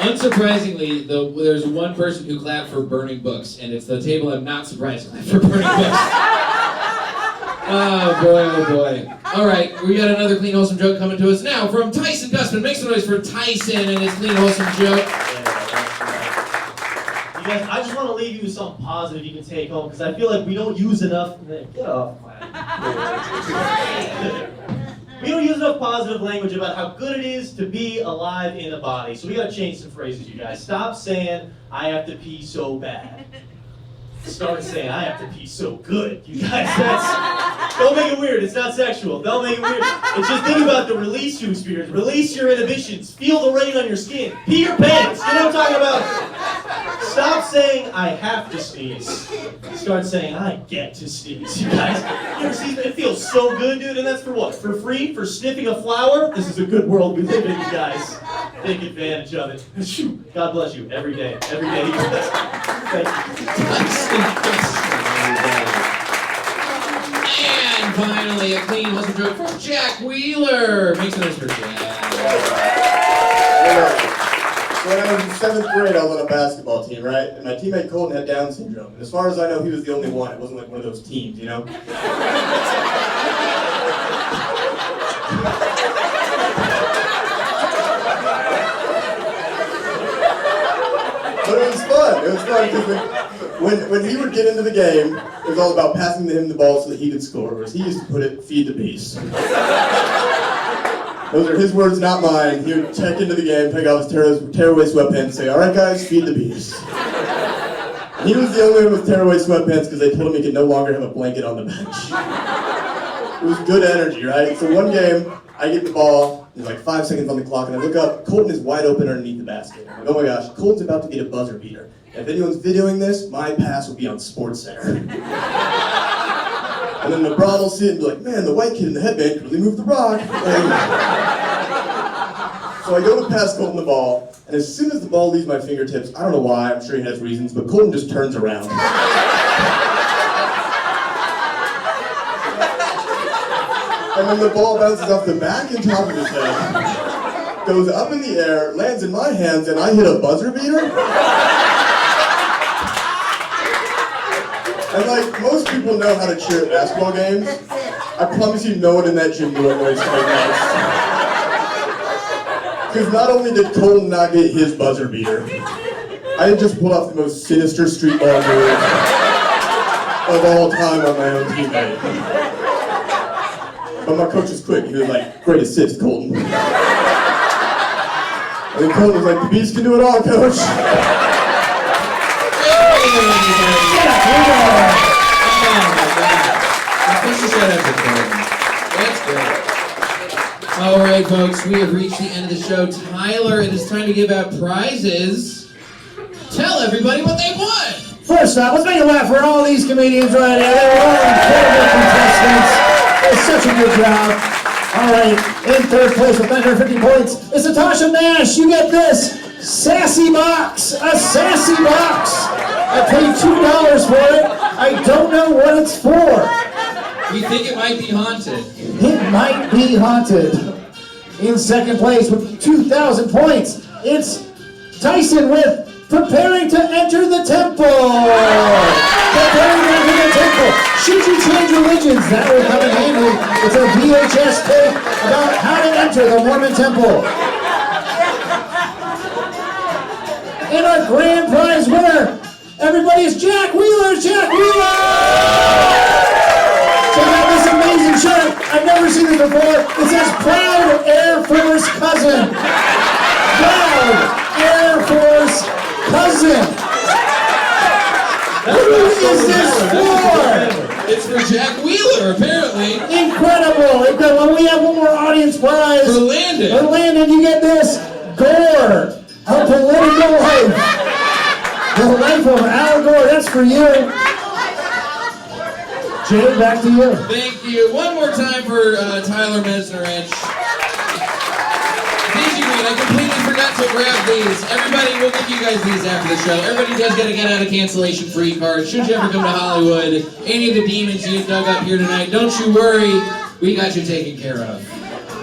Unsurprisingly, there's one person who clapped for burning books, and it's the table I'm not surprised for burning books. Oh boy, oh boy. All right, we got another clean, wholesome joke coming to us now from Tyson Gusman. Make some noise for Tyson and his clean, wholesome joke. You guys, I just want to leave you with something positive you can take home, because I feel like we don't use enough. Get off my. We don't use enough positive language about how good it is to be alive in a body. So we gotta change some phrases, you guys. Stop saying, I have to pee so bad. Start saying, I have to pee so good. You guys, don't make it weird. It's not sexual. Don't make it weird. It's just think about the release you experience. Release your inhibitions. Feel the rain on your skin. Pee your pants. You know what I'm talking about? Stop saying, I have to sneeze. Start saying, I get to sneeze. You guys, you ever seen it? It feels so good, dude. And that's for what? For free? For sniffing a flower? This is a good world we live in, you guys. Take advantage of it. God bless you every day. Every day. Thank you. And finally, a clean, wholesome joke from Jack Wheeler. Make some noise for Jack. So when I was in 7th grade, I was on a basketball team, right? And my teammate Colton had Down syndrome. And as far as I know, he was the only one. It wasn't like one of those teams, you know? But it was fun. It was fun because when he would get into the game, it was all about passing him the ball so that he could score. Whereas he used to put it, feed the beast. Those are his words, not mine. He would check into the game, take off his tearaway sweatpants, and say, "All right, guys, feed the beast." And he was the only one with tearaway sweatpants because they told him he could no longer have a blanket on the bench. It was good energy, right? So one game, I get the ball, there's like 5 seconds on the clock, and I look up, Colton is wide open underneath the basket. I'm like, oh my gosh, Colton's about to get a buzzer beater. If anyone's videoing this, my pass will be on SportsCenter. And then LeBron will see it and be like, man, the white kid in the headband could really move the rock. So I go to pass Colton the ball, and as soon as the ball leaves my fingertips, I don't know why, I'm sure he has reasons, but Colton just turns around. And then the ball bounces off the back and top of his head, goes up in the air, lands in my hands, and I hit a buzzer beater. And like most people know how to cheer at basketball games, I promise you no one in that gym knew what noise to make next. Because not only did Colton not get his buzzer beater, I had just pulled off the most sinister street ball move of all time on my own teammate. But my coach was quick. He was like, great assist, Colton. And then Colton was like, the Beast can do it all, coach. That's good. All right, folks, we have reached the end of the show. Tyler, it is time to give out prizes. Tell everybody what they won. First off, let's make a laugh for all these comedians right here. They were all incredible contestants. It's such a good job. All right, in third place with 950 points is Natasha Dash. You get this sassy box, a sassy box. I paid $2 for it. I don't know what it's for. We think it might be haunted. It might be haunted. In second place with 2,000 points, it's Tyson with preparing to enter the temple. Preparing to enter the temple. Should you change religions, that will come in handy. It's a VHS tape about how to enter the Mormon temple. And our grand prize winner, everybody's Jack Wheeler. Jack Wheeler! Check out this amazing shirt. I've never seen this before. It says Proud Air Force Cousin. Proud Air Force Cousin. Who is this for? It's for Jack Wheeler, apparently. Incredible. Incredible. We have one more audience prize. For Landon. For Landon, you get this. Gore. A political life. The life of Al Gore. That's for you. Jay, back to you. Thank you. One more time for Tyler Mesnerich. I completely forgot to grab these. Everybody, we'll give you guys these after the show. Everybody does get a get out of cancellation free card. Should you ever come to Hollywood, any of the demons you dug up here tonight, don't you worry. We got you taken care of.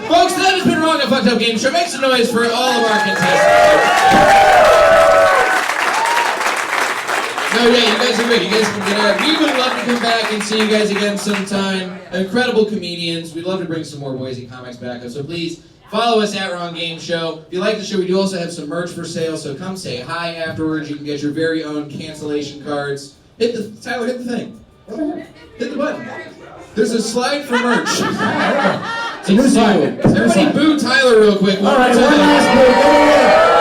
Folks, that has been Wrong, a Fucked Up Game Show. Make some noise for all of our contestants. No, yeah, you guys are great. You guys can get out. We would love to come back and see you guys again sometime. Incredible comedians. We'd love to bring some more Boise comics back. So please, follow us at Wrong Game Show. If you like the show, we do also have some merch for sale, so come say hi afterwards. You can get your very own cancellation cards. Tyler, hit the thing. Hit the button. There's a slide for merch. It's a new slide. Everybody boo Tyler real quick. All right, one last boo.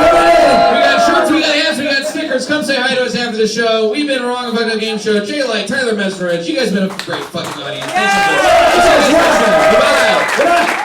Go ahead. We got shirts, we got hats, we got stickers. Come say hi to us after the show. We've been Wrong, a Fucked Up Game Show. Jay Light, Tyler Mesnerich. You guys have been a great fucking audience. Thanks so much. Goodbye.